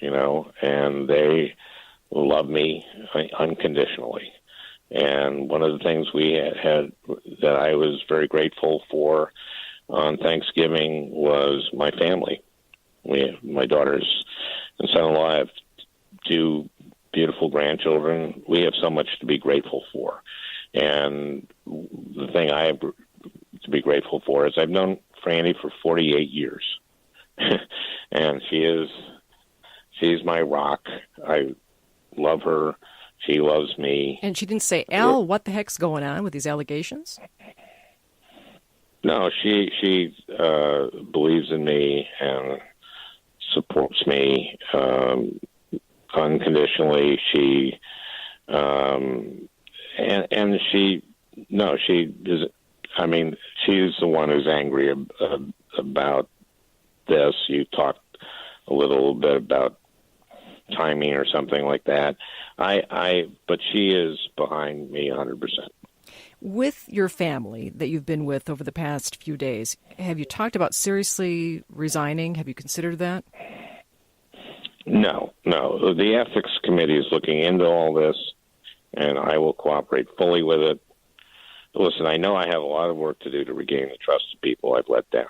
and they love me unconditionally. And one of the things we had that I was very grateful for on Thanksgiving was my family. My daughters and son-in-law have 2 beautiful grandchildren. We have so much to be grateful for. And the thing I have to be grateful for is I've known Franny for 48 years. And she's my rock. I love her. She loves me. And she didn't say, "Al, what the heck's going on with these allegations?" No, she believes in me and supports me unconditionally. She is. I mean, she's the one who's angry about this. You talked a little bit about timing or something like that. But she is behind me 100%. With your family that you've been with over the past few days, have you talked about seriously resigning? Have you considered that? No. The ethics committee is looking into all this, and I will cooperate fully with it. Listen, I know I have a lot of work to do to regain the trust of people I've let down.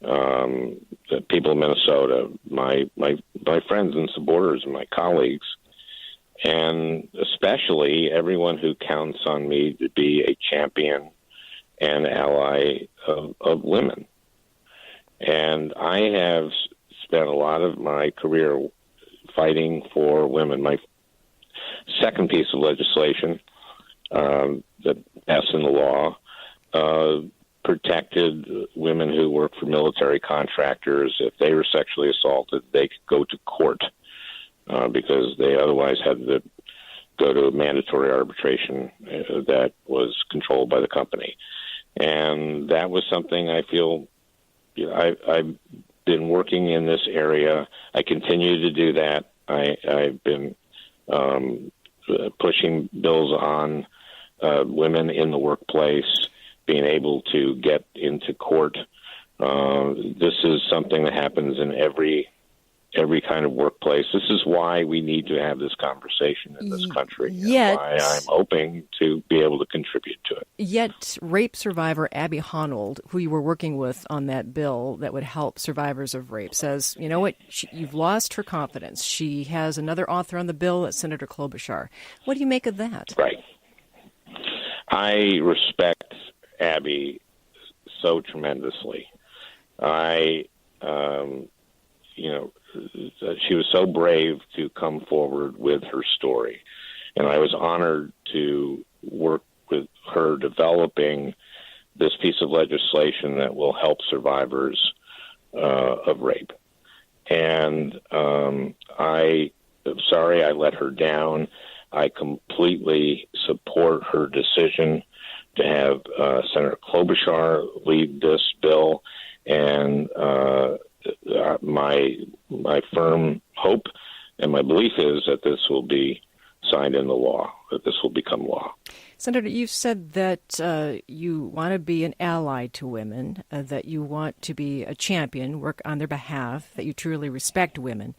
The people in Minnesota, my friends and supporters and my colleagues, and especially everyone who counts on me to be a champion and ally of women. And I have spent a lot of my career fighting for women. My second piece of legislation that passed into law protected women who work for military contractors. If they were sexually assaulted, they could go to court because they otherwise had to go to a mandatory arbitration that was controlled by the company. And that was something I feel I've been working in this area. I continue to do that. I've been pushing bills on women in the workplace, being able to get into court. This is something that happens in every kind of workplace. This is why we need to have this conversation in this country. Yet, why I'm hoping to be able to contribute to it. Yet, rape survivor Abby Honold, who you were working with on that bill that would help survivors of rape, says, you know what, you've lost her confidence. She has another author on the bill, that's Senator Klobuchar. What do you make of that? Right. I respect Abby so tremendously. She was so brave to come forward with her story. And I was honored to work with her developing this piece of legislation that will help survivors of rape. And I'm sorry I let her down. I completely support her decision to have Senator Klobuchar lead this bill. And my firm hope and my belief is that this will be signed into law, that this will become law. Senator, you've said that you want to be an ally to women, that you want to be a champion, work on their behalf, that you truly respect women.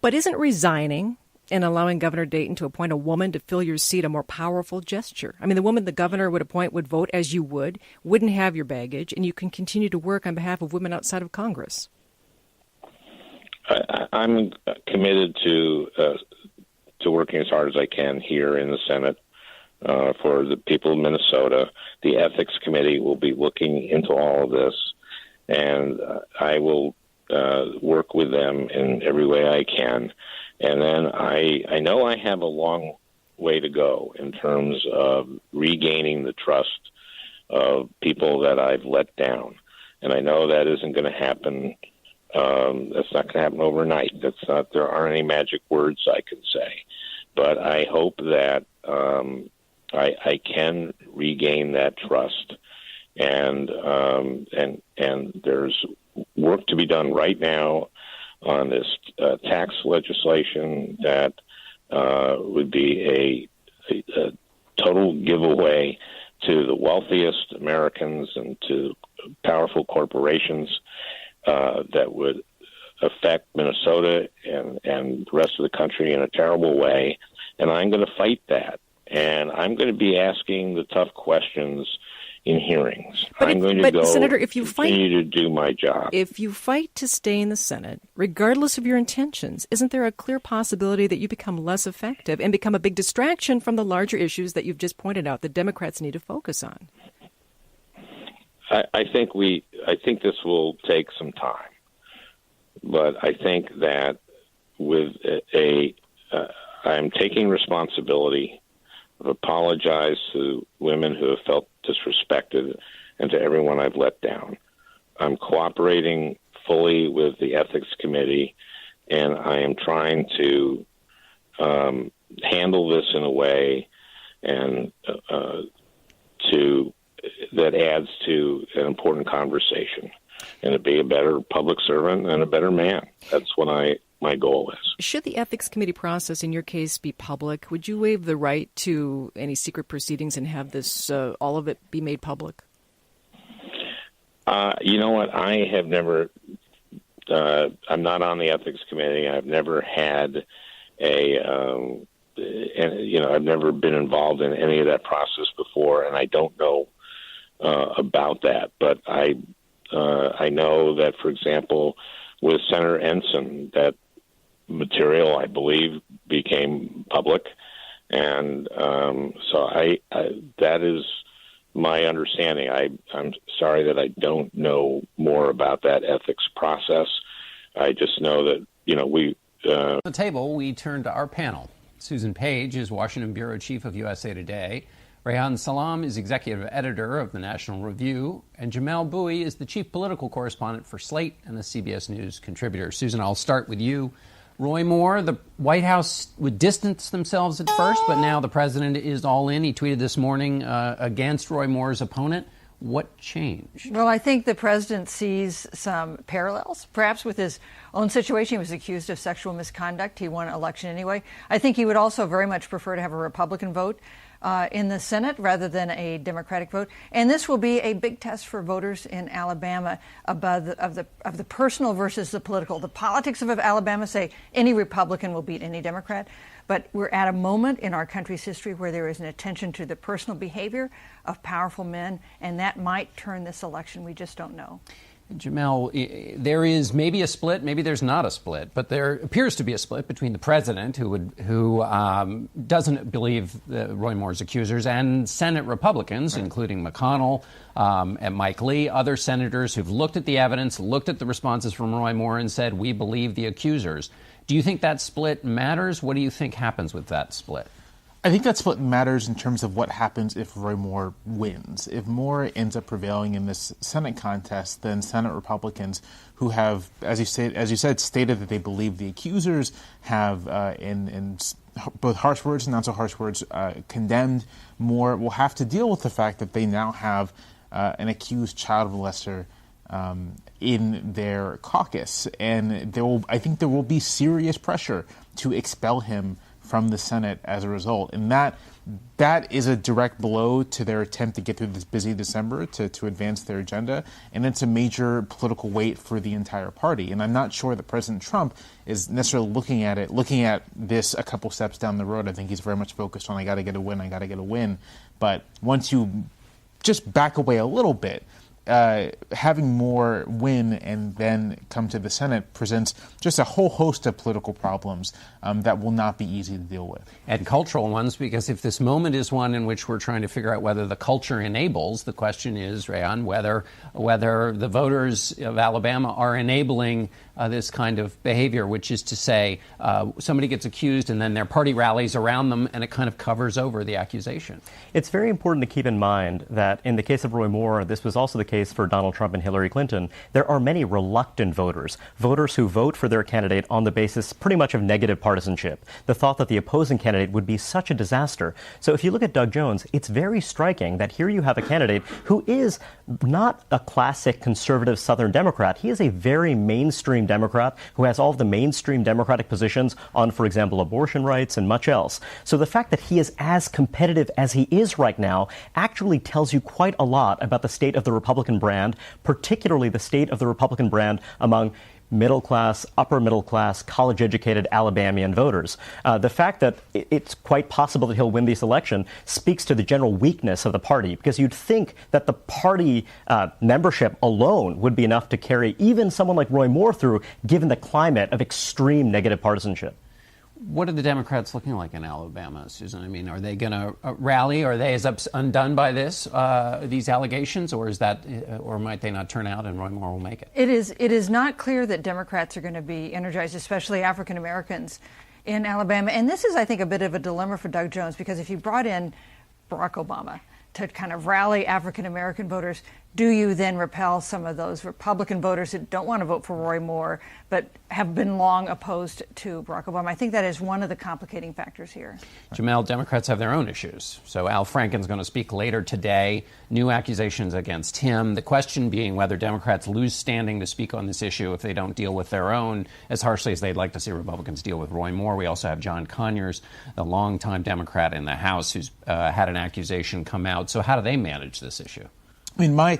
But isn't resigning and allowing Governor Dayton to appoint a woman to fill your seat a more powerful gesture? I mean, the woman the governor would appoint would vote as you would, wouldn't have your baggage, and you can continue to work on behalf of women outside of Congress. I'm committed to working as hard as I can here in the Senate for the people of Minnesota. The Ethics Committee will be looking into all of this, and I will work with them in every way I can. And then I know I have a long way to go in terms of regaining the trust of people that I've let down. And I know that isn't going to happen. That's not going to happen overnight. There aren't any magic words I can say. But I hope that I can regain that trust. And there's work to be done right now on this tax legislation that would be a total giveaway to the wealthiest Americans and to powerful corporations that would affect Minnesota and the rest of the country in a terrible way. And I'm going to fight that. And I'm going to be asking the tough questions in hearings. I'm going to Senator, if you continue to do my job. If you fight to stay in the Senate, regardless of your intentions, isn't there a clear possibility that you become less effective and become a big distraction from the larger issues that you've just pointed out that Democrats need to focus on? I think this will take some time, but I think that with I'm taking responsibility. I've apologized to women who have felt disrespected and to everyone I've let down. I'm cooperating fully with the Ethics Committee, and I am trying to handle this in a way and that adds to an important conversation, and to be a better public servant and a better man. That's what my goal is. Should the Ethics Committee process in your case be public, would you waive the right to any secret proceedings and have this all of it be made public? You know what? I have never. I'm not on the Ethics Committee. I've never had I've never been involved in any of that process before, and I don't know about that. But I know that, for example, with Senator Ensign, that material, I believe, became public, and so that is my understanding. I'm sorry that I don't know more about that ethics process. I just know that we. At the table, we turn to our panel. Susan Page is Washington Bureau Chief of USA Today. Rehan Salam is Executive Editor of the National Review. And Jamelle Bouie is the Chief Political Correspondent for Slate and a CBS News contributor. Susan, I'll start with you. Roy Moore, the White House would distance themselves at first, but now the president is all in. He tweeted this morning against Roy Moore's opponent. What changed? Well, I think the president sees some parallels, perhaps with his own situation. He was accused of sexual misconduct. He won an election anyway. I think he would also very much prefer to have a Republican vote in the Senate rather than a Democratic vote. And this will be a big test for voters in Alabama of the personal versus the political. The politics of Alabama say any Republican will beat any Democrat. But we're at a moment in our country's history where there is an attention to the personal behavior of powerful men, and that might turn this election. We just don't know. Jamelle, there is maybe a split, maybe there's not a split, but there appears to be a split between the president, who doesn't believe Roy Moore's accusers, and Senate Republicans, right, including McConnell and Mike Lee, other senators who've looked at the evidence, looked at the responses from Roy Moore, and said, we believe the accusers. Do you think that split matters? What do you think happens with that split? I think that split matters in terms of what happens if Roy Moore wins. If Moore ends up prevailing in this Senate contest, then Senate Republicans who have, as you said, stated that they believe the accusers have, in both harsh words and not so harsh words, condemned Moore, will have to deal with the fact that they now have an accused child molester in their caucus, and I think there will be serious pressure to expel him from the Senate as a result, and that is a direct blow to their attempt to get through this busy December to advance their agenda, and it's a major political weight for the entire party. And I'm not sure that President Trump is necessarily looking at this a couple steps down the road. I think he's very much focused on I got to get a win. But once you just back away a little bit, having more win and then come to the Senate presents just a whole host of political problems that will not be easy to deal with. And cultural ones, because if this moment is one in which we're trying to figure out whether the culture enables, the question is, Rayon, whether the voters of Alabama are enabling this kind of behavior, which is to say somebody gets accused and then their party rallies around them and it kind of covers over the accusation. It's very important to keep in mind that in the case of Roy Moore, this was also the case for Donald Trump and Hillary Clinton. There are many reluctant voters who vote for their candidate on the basis pretty much of negative partisanship, the thought that the opposing candidate would be such a disaster. So if you look at Doug Jones, it's very striking that here you have a candidate who is not a classic conservative Southern Democrat. He is a very mainstream Democrat who has all of the mainstream Democratic positions on, for example, abortion rights and much else. So the fact that he is as competitive as he is right now actually tells you quite a lot about the state of the Republican brand, particularly the state of the Republican brand among middle class, upper middle class, college educated Alabamian voters. The fact that it's quite possible that he'll win this election speaks to the general weakness of the party, because you'd think that the party membership alone would be enough to carry even someone like Roy Moore through, given the climate of extreme negative partisanship. What are the Democrats looking like in Alabama, Susan? I mean, are they going to rally? Are they as undone by these allegations, or might they not turn out and Roy Moore will make it? It is not clear that Democrats are going to be energized, especially African Americans in Alabama. And this is, I think, a bit of a dilemma for Doug Jones, because if you brought in Barack Obama to kind of rally African American voters, do you then repel some of those Republican voters that don't want to vote for Roy Moore but have been long opposed to Barack Obama? I think that is one of the complicating factors here. Jamel, Democrats have their own issues. So Al Franken's going to speak later today. New accusations against him. The question being whether Democrats lose standing to speak on this issue if they don't deal with their own as harshly as they'd like to see Republicans deal with Roy Moore. We also have John Conyers, the longtime Democrat in the House, who's had an accusation come out. So how do they manage this issue? I mean,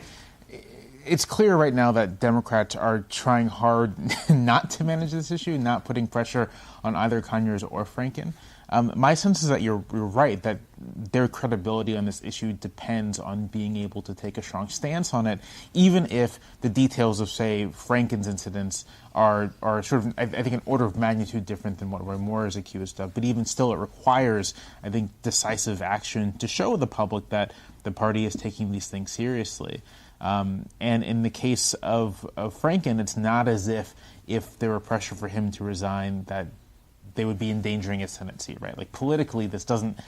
it's clear right now that Democrats are trying hard not to manage this issue, not putting pressure on either Conyers or Franken. My sense is that you're right, that their credibility on this issue depends on being able to take a strong stance on it, even if the details of, say, Franken's incidents are sort of, I think, an order of magnitude different than what Roy Moore is accused of. But even still, it requires, I think, decisive action to show the public that the party is taking these things seriously. And in the case of Franken, it's not as if there were pressure for him to resign that they would be endangering his Senate seat, right? Like, politically, this isn't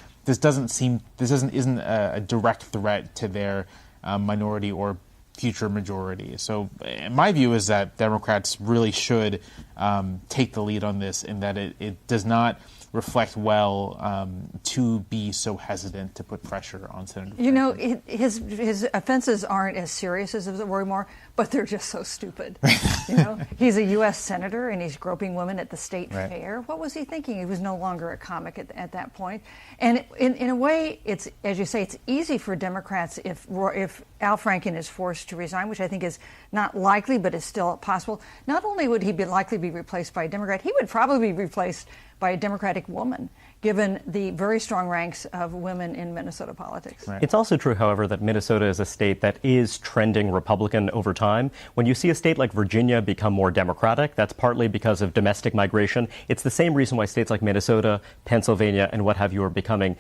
a direct threat to their minority or future majority. So my view is that Democrats really should take the lead on this, and that it does not reflect well to be so hesitant to put pressure on Senator Franken. You know, his offenses aren't as serious as Roy Moore, but they're just so stupid. You know, he's a U.S. senator and he's groping women at the state fair. What was he thinking? He was no longer a comic at that point. And in a way, it's, as you say, it's easy for Democrats if Al Franken is forced to resign, which I think is not likely, but is still possible. Not only would he likely be replaced by a Democrat, he would probably be replaced by a Democratic woman, given the very strong ranks of women in Minnesota politics. Right. It's also true, however, that Minnesota is a state that is trending Republican over time. When you see a state like Virginia become more Democratic, that's partly because of domestic migration. It's the same reason why states like Minnesota, Pennsylvania, and what have you are becoming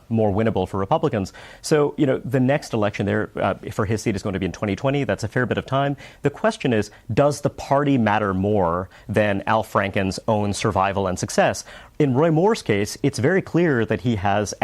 more winnable for Republicans. So, you know, the next election there for his seat is going to be in 2020. That's a fair bit of time. The question is, does the party matter more than Al Franken's own survival and success? In Roy Moore's case, it's very clear that he has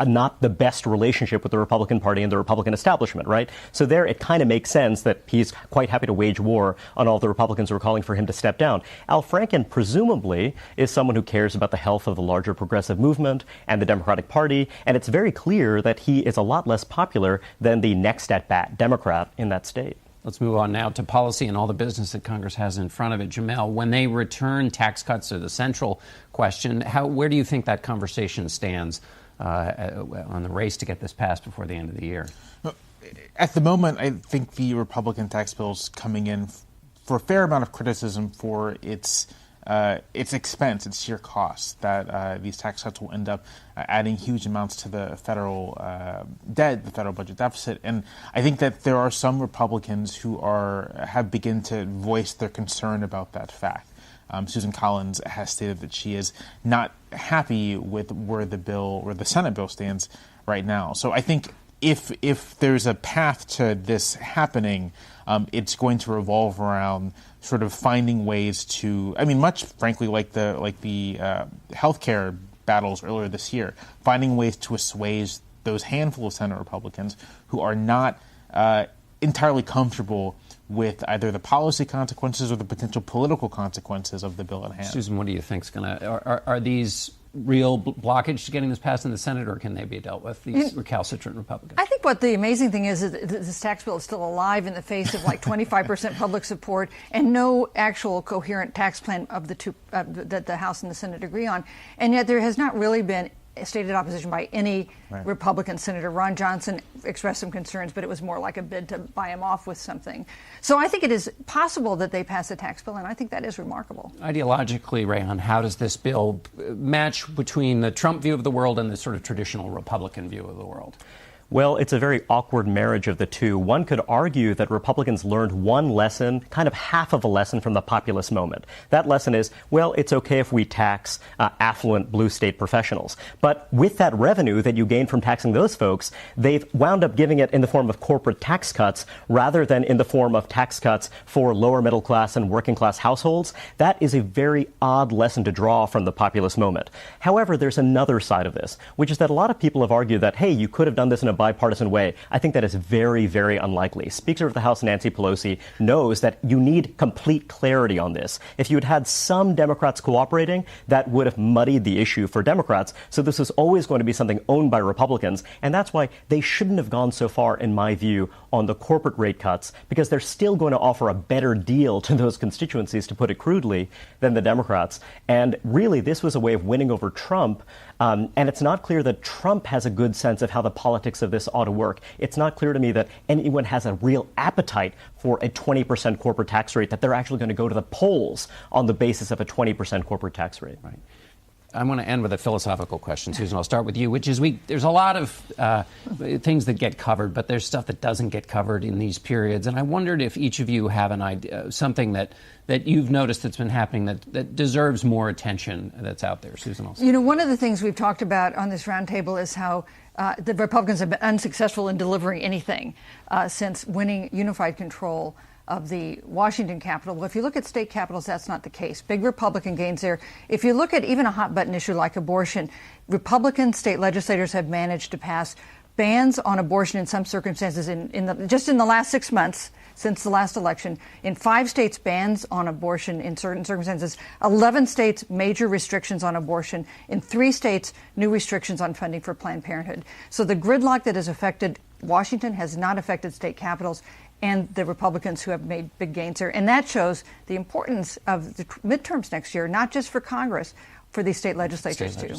not the best relationship with the Republican Party and the Republican establishment, right? So there it kind of makes sense that he's quite happy to wage war on all the Republicans who are calling for him to step down. Al Franken, presumably, is someone who cares about the health of the larger progressive movement and the Democratic Party, and it's very clear that he is a lot less popular than the next at-bat Democrat in that state. Let's move on now to policy and all the business that Congress has in front of it. Jamel, when they return tax cuts are the central question, where do you think that conversation stands on the race to get this passed before the end of the year? At the moment, I think the Republican tax bill is coming in for a fair amount of criticism for its its expense, its sheer cost, that these tax cuts will end up adding huge amounts to the federal debt, the federal budget deficit. And I think that there are some Republicans who have begun to voice their concern about that fact. Susan Collins has stated that she is not happy with where the Senate bill stands right now. So I think if there's a path to this happening, it's going to revolve around sort of finding ways to, much frankly like the healthcare battles earlier this year, finding ways to assuage those handful of Senate Republicans who are not entirely comfortable with either the policy consequences or the potential political consequences of the bill at hand. Susan, what do you think is going to... Are these real blockage to getting this passed in the Senate, or can they be dealt with, these recalcitrant Republicans? I think what the amazing thing is that this tax bill is still alive in the face of like 25% public support and no actual coherent tax plan of the two that the House and the Senate agree on. And yet there has not really been stated opposition by any Republican senator. Ron Johnson expressed some concerns, but it was more like a bid to buy him off with something. So I think it is possible that they pass a tax bill, and I think that is remarkable. Ideologically, Rayhan, how does this bill match between the Trump view of the world and the sort of traditional Republican view of the world? Well, it's a very awkward marriage of the two. One could argue that Republicans learned one lesson, kind of half of a lesson from the populist moment. That lesson is, well, it's okay if we tax affluent blue state professionals. But with that revenue that you gain from taxing those folks, they've wound up giving it in the form of corporate tax cuts rather than in the form of tax cuts for lower middle class and working class households. That is a very odd lesson to draw from the populist moment. However, there's another side of this, which is that a lot of people have argued that, hey, you could have done this in a bipartisan way. I think that is very, very unlikely. Speaker of the House Nancy Pelosi knows that you need complete clarity on this. If you had had some Democrats cooperating, that would have muddied the issue for Democrats. So this is always going to be something owned by Republicans. And that's why they shouldn't have gone so far, in my view, on the corporate rate cuts, because they're still going to offer a better deal to those constituencies, to put it crudely, than the Democrats. And really, this was a way of winning over Trump. And it's not clear that Trump has a good sense of how the politics of this ought to work. It's not clear to me that anyone has a real appetite for a 20% corporate tax rate, that they're actually going to go to the polls on the basis of a 20% corporate tax rate. Right. I want to end with a philosophical question, Susan. I'll start with you, which is there's a lot of things that get covered, but there's stuff that doesn't get covered in these periods. And I wondered if each of you have an idea, something that you've noticed that's been happening that deserves more attention that's out there. Susan, also. You know, one of the things we've talked about on this roundtable is how the Republicans have been unsuccessful in delivering anything since winning unified control of the Washington Capitol. Well, if you look at state capitals, that's not the case. Big Republican gains there. If you look at even a hot button issue like abortion, Republican state legislators have managed to pass bans on abortion in some circumstances just in the last 6 months since the last election. In 5 states, bans on abortion in certain circumstances. 11 states, major restrictions on abortion. In 3 states, new restrictions on funding for Planned Parenthood. So the gridlock that has affected Washington has not affected state capitals and the Republicans who have made big gains there. And that shows the importance of the midterms next year, not just for Congress, for these state legislatures, too.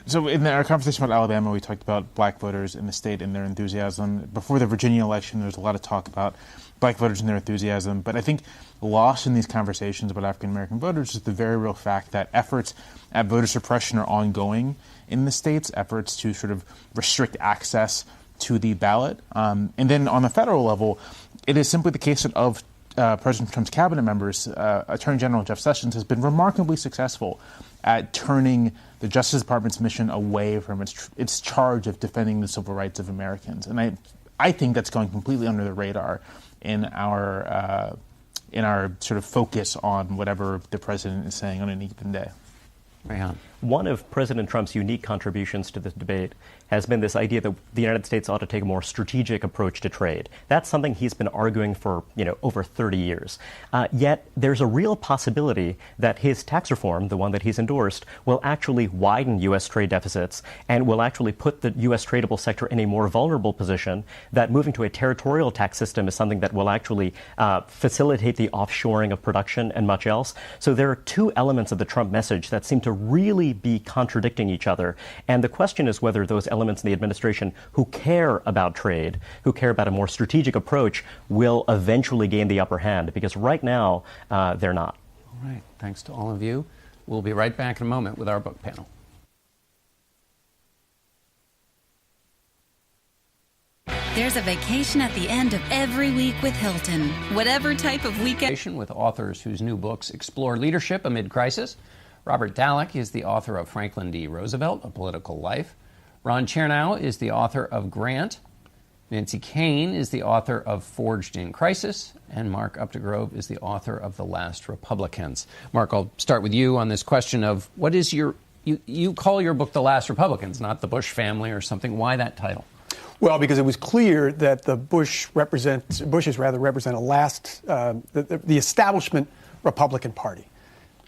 So in our conversation about Alabama, we talked about black voters in the state and their enthusiasm. Before the Virginia election, there was a lot of talk about black voters and their enthusiasm. But I think lost in these conversations about African-American voters is the very real fact that efforts at voter suppression are ongoing in the states, efforts to sort of restrict access to the ballot. And then on the federal level, it is simply the case that of President Trump's cabinet members, Attorney General Jeff Sessions has been remarkably successful at turning the Justice Department's mission away from its charge of defending the civil rights of Americans. And I think that's going completely under the radar in our sort of focus on whatever the president is saying on any given day. Rayhan. One of President Trump's unique contributions to this debate has been this idea that the United States ought to take a more strategic approach to trade. That's something he's been arguing for, over 30 years. Yet there's a real possibility that his tax reform, the one that he's endorsed, will actually widen U.S. trade deficits and will actually put the U.S. tradable sector in a more vulnerable position, that moving to a territorial tax system is something that will actually facilitate the offshoring of production and much else. So there are 2 elements of the Trump message that seem to really be contradicting each other. And the question is whether those elements in the administration who care about trade, who care about a more strategic approach, will eventually gain the upper hand, because right now they're not. All right. Thanks to all of you. We'll be right back in a moment with our book panel. There's a vacation at the end of every week with Hilton. Whatever type of weekend. With authors whose new books explore leadership amid crisis. Robert Dallek is the author of Franklin D. Roosevelt, A Political Life. Ron Chernow is the author of Grant. Nancy Kane is the author of Forged in Crisis. And Mark Updegrove is the author of The Last Republicans. Mark, I'll start with you on this question of what is your... You call your book The Last Republicans, not The Bush Family or something. Why that title? Well, because it was clear that the Bushes represent a last, the establishment Republican Party.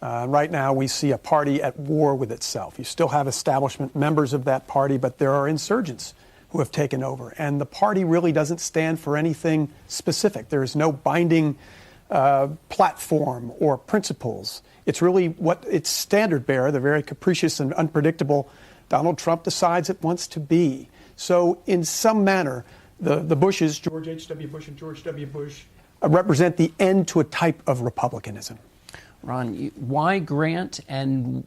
Right now, we see a party at war with itself. You still have establishment members of that party, but there are insurgents who have taken over. And the party really doesn't stand for anything specific. There is no binding platform or principles. It's really what its standard bearer, the very capricious and unpredictable Donald Trump, decides it wants to be. So in some manner, the Bushes, George H.W. Bush and George W. Bush, represent the end to a type of republicanism. Ron, why Grant? And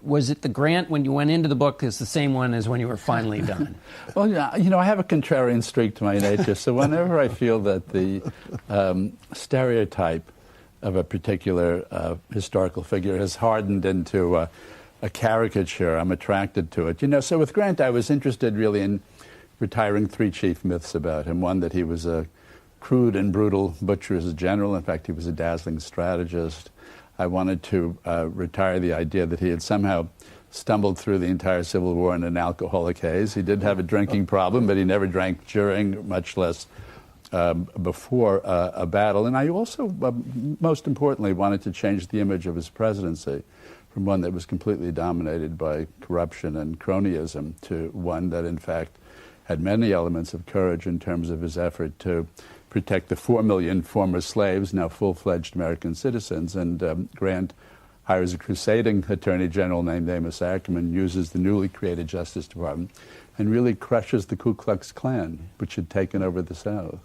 was it the Grant when you went into the book is the same one as when you were finally done? Well, you know, I have a contrarian streak to my nature, so whenever I feel that the stereotype of a particular historical figure has hardened into a caricature, I'm attracted to it. You know, so with Grant, I was interested really in retiring three chief myths about him. One, that he was a crude and brutal butcher as a general. In fact, he was a dazzling strategist. I wanted to retire the idea that he had somehow stumbled through the entire Civil War in an alcoholic haze. He did have a drinking problem, but he never drank during, much less before a battle. And I also, most importantly, wanted to change the image of his presidency from one that was completely dominated by corruption and cronyism to one that, in fact, had many elements of courage in terms of his effort to protect the 4 million former slaves, now full-fledged American citizens. And Grant hires a crusading attorney general named Amos Ackerman, uses the newly created Justice Department, and really crushes the Ku Klux Klan, which had taken over the South.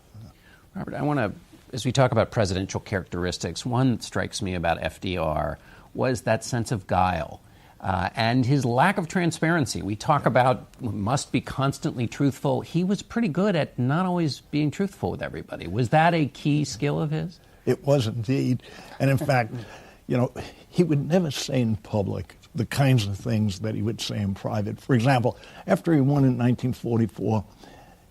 Robert, I want to, as we talk about presidential characteristics, one that strikes me about FDR was that sense of guile. And his lack of transparency. We talk about must be constantly truthful. He was pretty good at not always being truthful with everybody. Was that a key skill of his? It was indeed. And in fact, you know, he would never say in public the kinds of things that he would say in private. For example, after he won in 1944,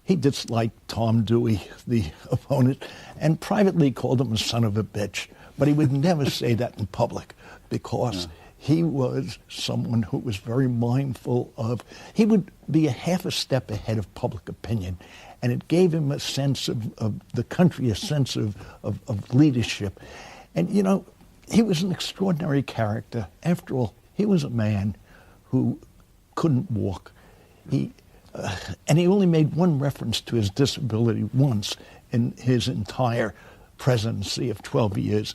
he disliked Tom Dewey, the opponent, and privately called him a son of a bitch. But he would never say that in public because he was someone who was very mindful of, he would be a half a step ahead of public opinion. And it gave him a sense of the country, a sense of leadership. And, you know, he was an extraordinary character. After all, he was a man who couldn't walk. And he only made one reference to his disability once in his entire presidency of 12 years.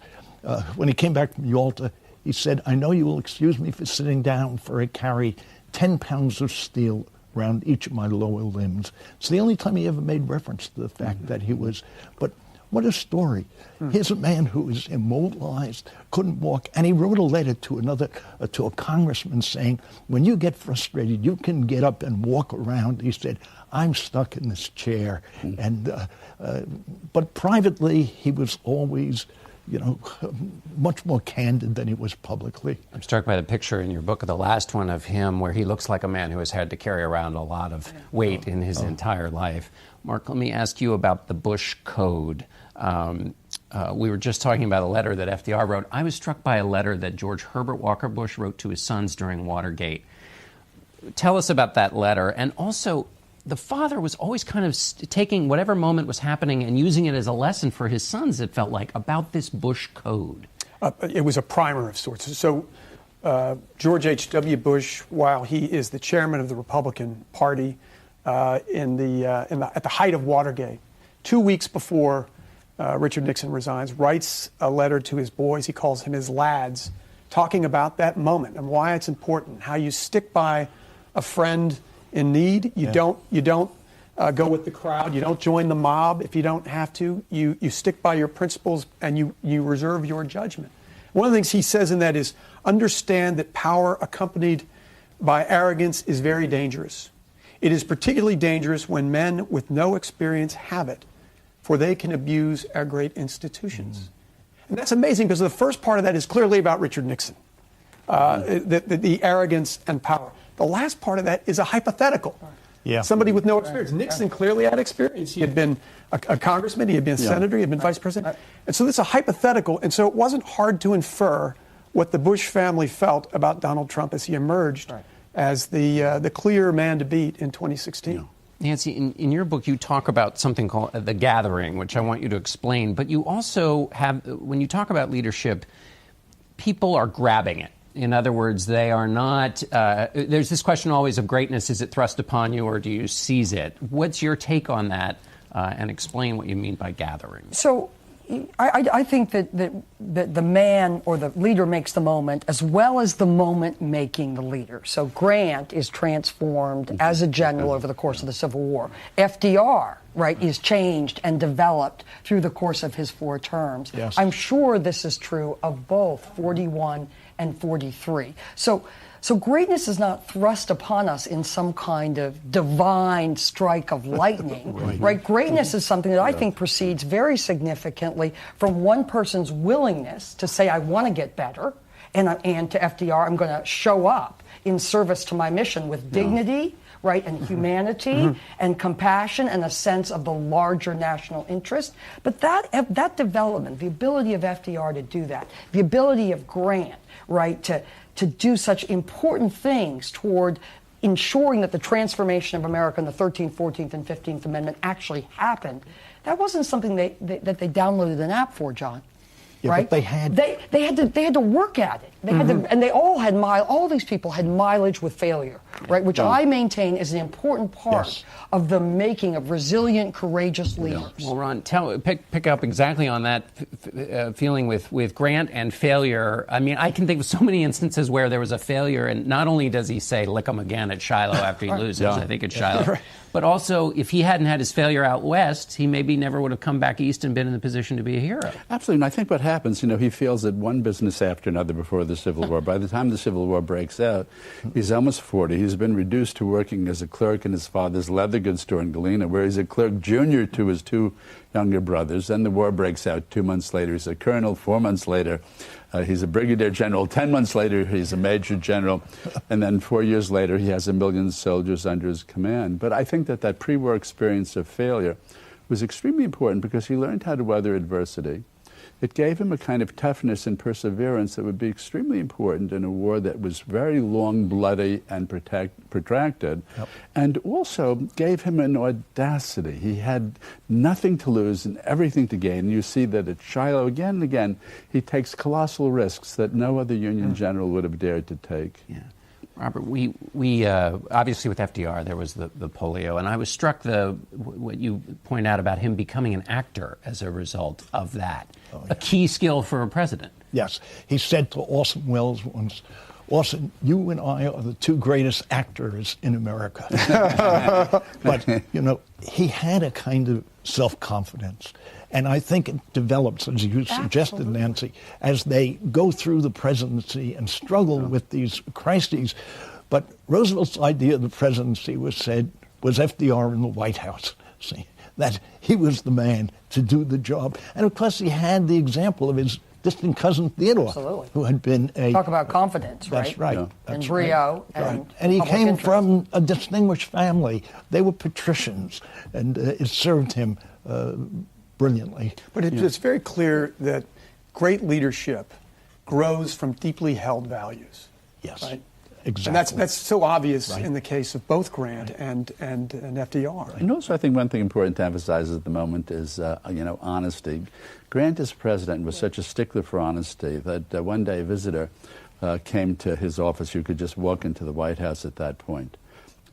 When he came back from Yalta, he said, "I know you will excuse me for sitting down, for I carry 10 pounds of steel around each of my lower limbs." It's the only time he ever made reference to the fact that he was, but what a story. Here's a man who was immobilized, couldn't walk, and he wrote a letter to to a congressman saying, when you get frustrated, you can get up and walk around. He said, "I'm stuck in this chair." And but privately, he was always, you know, much more candid than he was publicly. I'm struck by the picture in your book, the last one of him, where he looks like a man who has had to carry around a lot of weight in his entire life. Mark, let me ask you about the Bush Code. We were just talking about a letter that FDR wrote. I was struck by a letter that George Herbert Walker Bush wrote to his sons during Watergate. Tell us about that letter. And also, the father was always kind of taking whatever moment was happening and using it as a lesson for his sons, it felt like, about this Bush Code. It was a primer of sorts. So George H.W. Bush, while he is the chairman of the Republican Party at the height of Watergate, 2 weeks before Richard Nixon resigns, writes a letter to his boys, he calls him his lads, talking about that moment and why it's important, how you stick by a friend in need. You don't go with the crowd. You don't join the mob if you don't have to. You stick by your principles and you reserve your judgment. One of the things he says in that is, understand that power accompanied by arrogance is very dangerous. It is particularly dangerous when men with no experience have it, for they can abuse our great institutions. And that's amazing, because the first part of that is clearly about Richard Nixon, the arrogance and power. The last part of that is a hypothetical. Yeah. Somebody with no experience. Nixon clearly had experience. He had been a congressman, he had been a senator, he had been vice president. And so this is a hypothetical, and so it wasn't hard to infer what the Bush family felt about Donald Trump as he emerged as the clear man to beat in 2016. Nancy, in your book, you talk about something called the gathering, which I want you to explain. But you also have, when you talk about leadership, people are grabbing it. In other words, they are not, there's this question always of greatness. Is it thrust upon you, or do you seize it? What's your take on that? And explain what you mean by gathering. So I think that the man or the leader makes the moment, as well as the moment making the leader. So Grant is transformed as a general over the course of the Civil War. FDR, right, is changed and developed through the course of his 4 terms. Yes. I'm sure this is true of both 41 and 43. So greatness is not thrust upon us in some kind of divine strike of lightning, right? Greatness is something that I think proceeds very significantly from one person's willingness to say, I want to get better, and to FDR, I'm going to show up in service to my mission with dignity, right, and humanity and compassion and a sense of the larger national interest. But that development, the ability of FDR to do that, the ability of Grant, right, to do such important things toward ensuring that the transformation of America in the 13th, 14th, and 15th Amendment actually happened, that wasn't something that they downloaded an app for, John. Yeah, right? But they had to work at it. They had to, and they all had all these people had mileage with failure, right? Which I maintain is an important part of the making of resilient, courageous leaders. Well, Ron, pick up exactly on that feeling with Grant and failure. I mean, I can think of so many instances where there was a failure, and not only does he say "lick 'em again" at Shiloh after he loses, I think it's Shiloh. But also, if he hadn't had his failure out west, he maybe never would have come back east and been in the position to be a hero. Absolutely. And I think what happens, he feels that one business after another before the Civil War. By the time the Civil War breaks out, he's almost 40. He's been reduced to working as a clerk in his father's leather goods store in Galena, where he's a clerk junior to his 2 younger brothers. Then the war breaks out 2 months later. He's a colonel. 4 months later, he's a brigadier general. 10 months later, he's a major general. And then 4 years later, he has 1 million soldiers under his command. But I think that pre-war experience of failure was extremely important because he learned how to weather adversity. It gave him a kind of toughness and perseverance that would be extremely important in a war that was very long, bloody, and protracted, and also gave him an audacity. He had nothing to lose and everything to gain. You see that at Shiloh, again and again, he takes colossal risks that no other Union general would have dared to take. Yeah. Robert, we obviously with FDR there was the polio, and I was struck what you point out about him becoming an actor as a result of that. A key skill for a president. Yes. He said to Orson Welles once, Orson, you and I are the 2 greatest actors in America. But, he had a kind of self-confidence. And I think it develops, as you suggested, Nancy, as they go through the presidency and struggle with these crises. But Roosevelt's idea of the presidency was FDR in the White House. See, that he was the man to do the job. And of course, he had the example of his distant cousin Theodore, who had been talk about confidence, right? That's right. Yeah. And Rio. And he came from a distinguished family. They were patricians, and it served him brilliantly. But it's very clear that great leadership grows from deeply held values. Yes, right? Exactly. And that's so obvious in the case of both Grant and FDR. And also, I think one thing important to emphasize at the moment is, honesty. Grant, as president, was such a stickler for honesty that one day a visitor came to his office. You could just walk into the White House at that point.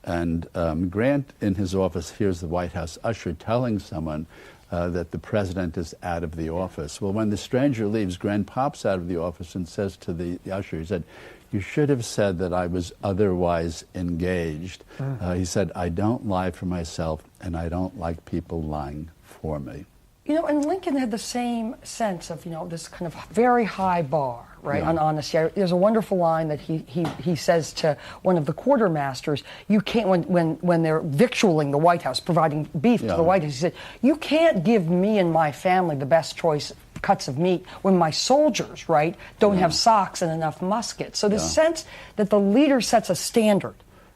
And Grant, in his office, hears the White House usher telling someone that the president is out of the office. Well, when the stranger leaves, Grant pops out of the office and says to the usher, he said, "You should have said that I was otherwise engaged." He said, "I don't lie for myself, and I don't like people lying for me." And Lincoln had the same sense of, this kind of very high bar, right, on honesty. There's a wonderful line that he says to one of the quartermasters, you can't, when they're victualling the White House, providing beef to the White House, he said, you can't give me and my family the best choice cuts of meat when my soldiers, right, don't have socks and enough muskets. So the sense that the leader sets a standard,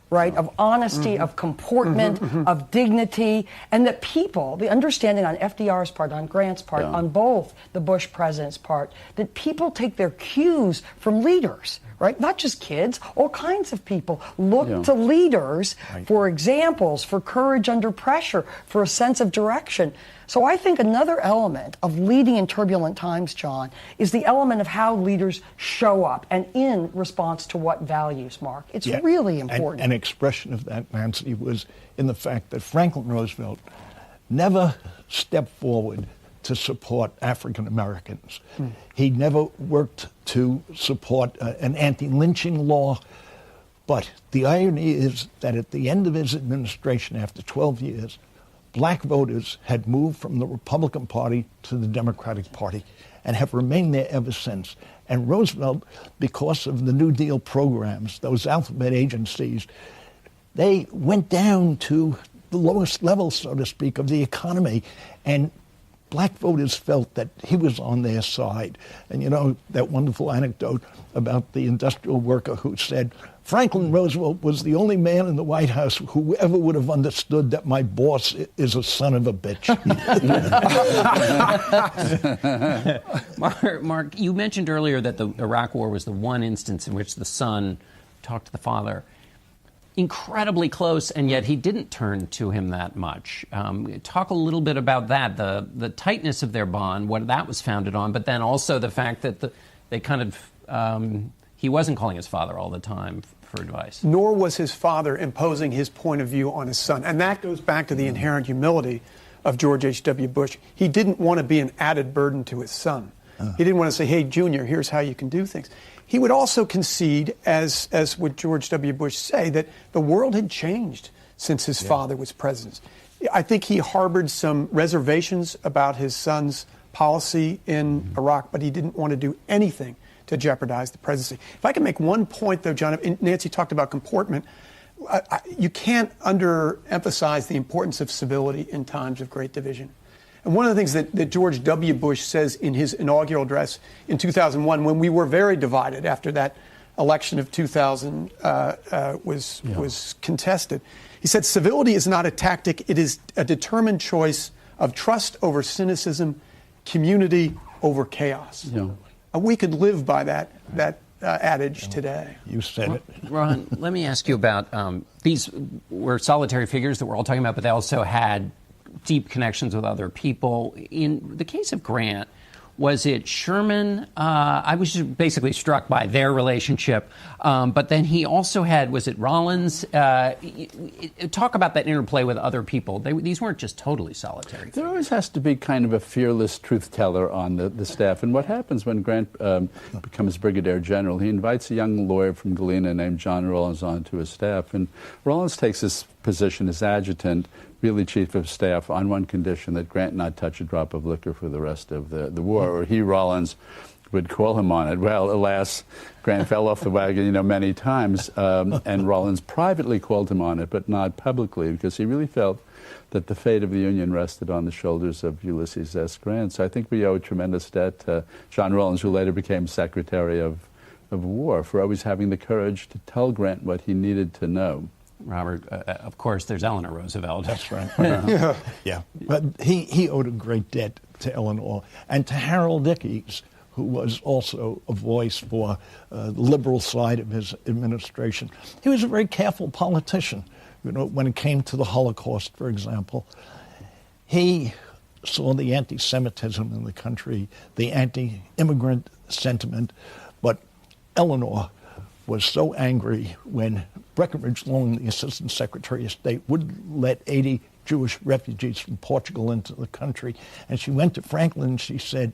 right, of honesty, of comportment, of dignity, and that people, the understanding on FDR's part, on Grant's part, on both the Bush president's part, that people take their cues from leaders, right? Not just kids, all kinds of people look to leaders for examples, for courage under pressure, for a sense of direction. So I think another element of leading in turbulent times, John, is the element of how leaders show up and in response to what values, Mark. It's really important. An expression of that, Nancy, was in the fact that Franklin Roosevelt never stepped forward to support African Americans. He never worked to support an anti-lynching law. But the irony is that at the end of his administration, after 12 years, black voters had moved from the Republican Party to the Democratic Party and have remained there ever since. And Roosevelt, because of the New Deal programs, those alphabet agencies, they went down to the lowest level, so to speak, of the economy. And black voters felt that he was on their side. And that wonderful anecdote about the industrial worker who said, Franklin Roosevelt was the only man in the White House who ever would have understood that my boss is a son of a bitch. Mark, you mentioned earlier that the Iraq War was the one instance in which the son talked to the father. Incredibly close, and yet he didn't turn to him that much. Talk a little bit about that, the tightness of their bond, what that was founded on, but then also the fact that they kind of, he wasn't calling his father all the time for advice. Nor was his father imposing his point of view on his son. And that goes back to the inherent humility of George H.W. Bush. He didn't want to be an added burden to his son. He didn't want to say, hey, Junior, here's how you can do things. He would also concede, as would George W. Bush say, that the world had changed since his father was president. I think he harbored some reservations about his son's policy in Iraq, but he didn't want to do anything to jeopardize the presidency. If I can make one point, though, John, Nancy talked about comportment. You can't underemphasize the importance of civility in times of great division. And one of the things that George W. Bush says in his inaugural address in 2001, when we were very divided after that election of 2000 was contested, he said, civility is not a tactic, it is a determined choice of trust over cynicism, community over chaos. We could live by that adage today. You said it. Ron, let me ask you about these were solitary figures that we're all talking about, but they also had deep connections with other people. In the case of Grant, was it Sherman? I was just basically struck by their relationship. But then he also had, was it Rollins? Talk about that interplay with other people. These weren't just totally solitary. There always has to be kind of a fearless truth teller on the staff. And what happens when Grant becomes Brigadier General, he invites a young lawyer from Galena named John Rollins onto his staff. And Rollins takes his position as adjutant, really chief of staff, on one condition, that Grant not touch a drop of liquor for the rest of the war, or he, Rollins, would call him on it. Well, alas, Grant fell off the wagon, many times, and Rollins privately called him on it, but not publicly, because he really felt that the fate of the Union rested on the shoulders of Ulysses S. Grant. So I think we owe a tremendous debt to John Rollins, who later became Secretary of War, for always having the courage to tell Grant what he needed to know. Robert, of course, there's Eleanor Roosevelt. That's right. Yeah. But he owed a great debt to Eleanor and to Harold Ickes, who was also a voice for the liberal side of his administration. He was a very careful politician. When it came to the Holocaust, for example, he saw the anti-Semitism in the country, the anti-immigrant sentiment, but Eleanor was so angry when Breckinridge Long, the Assistant Secretary of State, wouldn't let 80 Jewish refugees from Portugal into the country. And she went to Franklin and she said,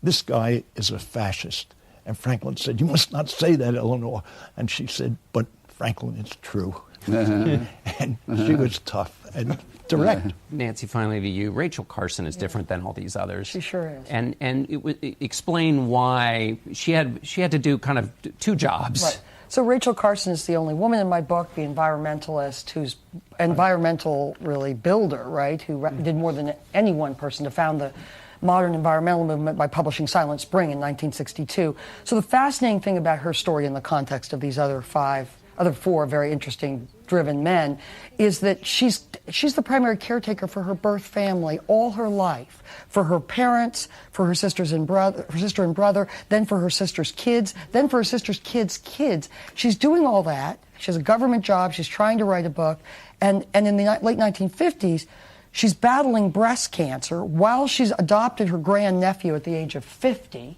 this guy is a fascist. And Franklin said, you must not say that, Eleanor. And she said, but Franklin, it's true. And she was tough. And direct. Nancy, finally to you. Rachel Carson is different than all these others. She sure is. And explain why she had to do kind of two jobs. Right. So Rachel Carson is the only woman in my book, the environmentalist, who's environmental really builder, right? Who did more than any one person to found the modern environmental movement by publishing Silent Spring in 1962. So the fascinating thing about her story in the context of these other four very interesting, driven men, is that she's the primary caretaker for her birth family all her life, for her parents, for her sister and brother, then for her sister's kids, then for her sister's kids' kids. She's doing all that. She has a government job. She's trying to write a book, and in the late 1950s, she's battling breast cancer while she's adopted her grandnephew at the age of 50.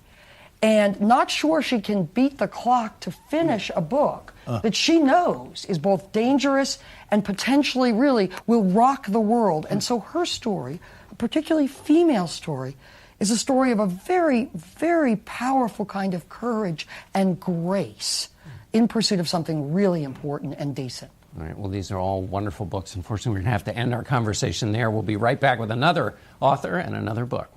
And not sure she can beat the clock to finish a book that she knows is both dangerous and potentially really will rock the world. And so her story, a particularly female story, is a story of a very, very powerful kind of courage and grace in pursuit of something really important and decent. All right, well, these are all wonderful books. Unfortunately, we're going to have to end our conversation there. We'll be right back with another author and another book.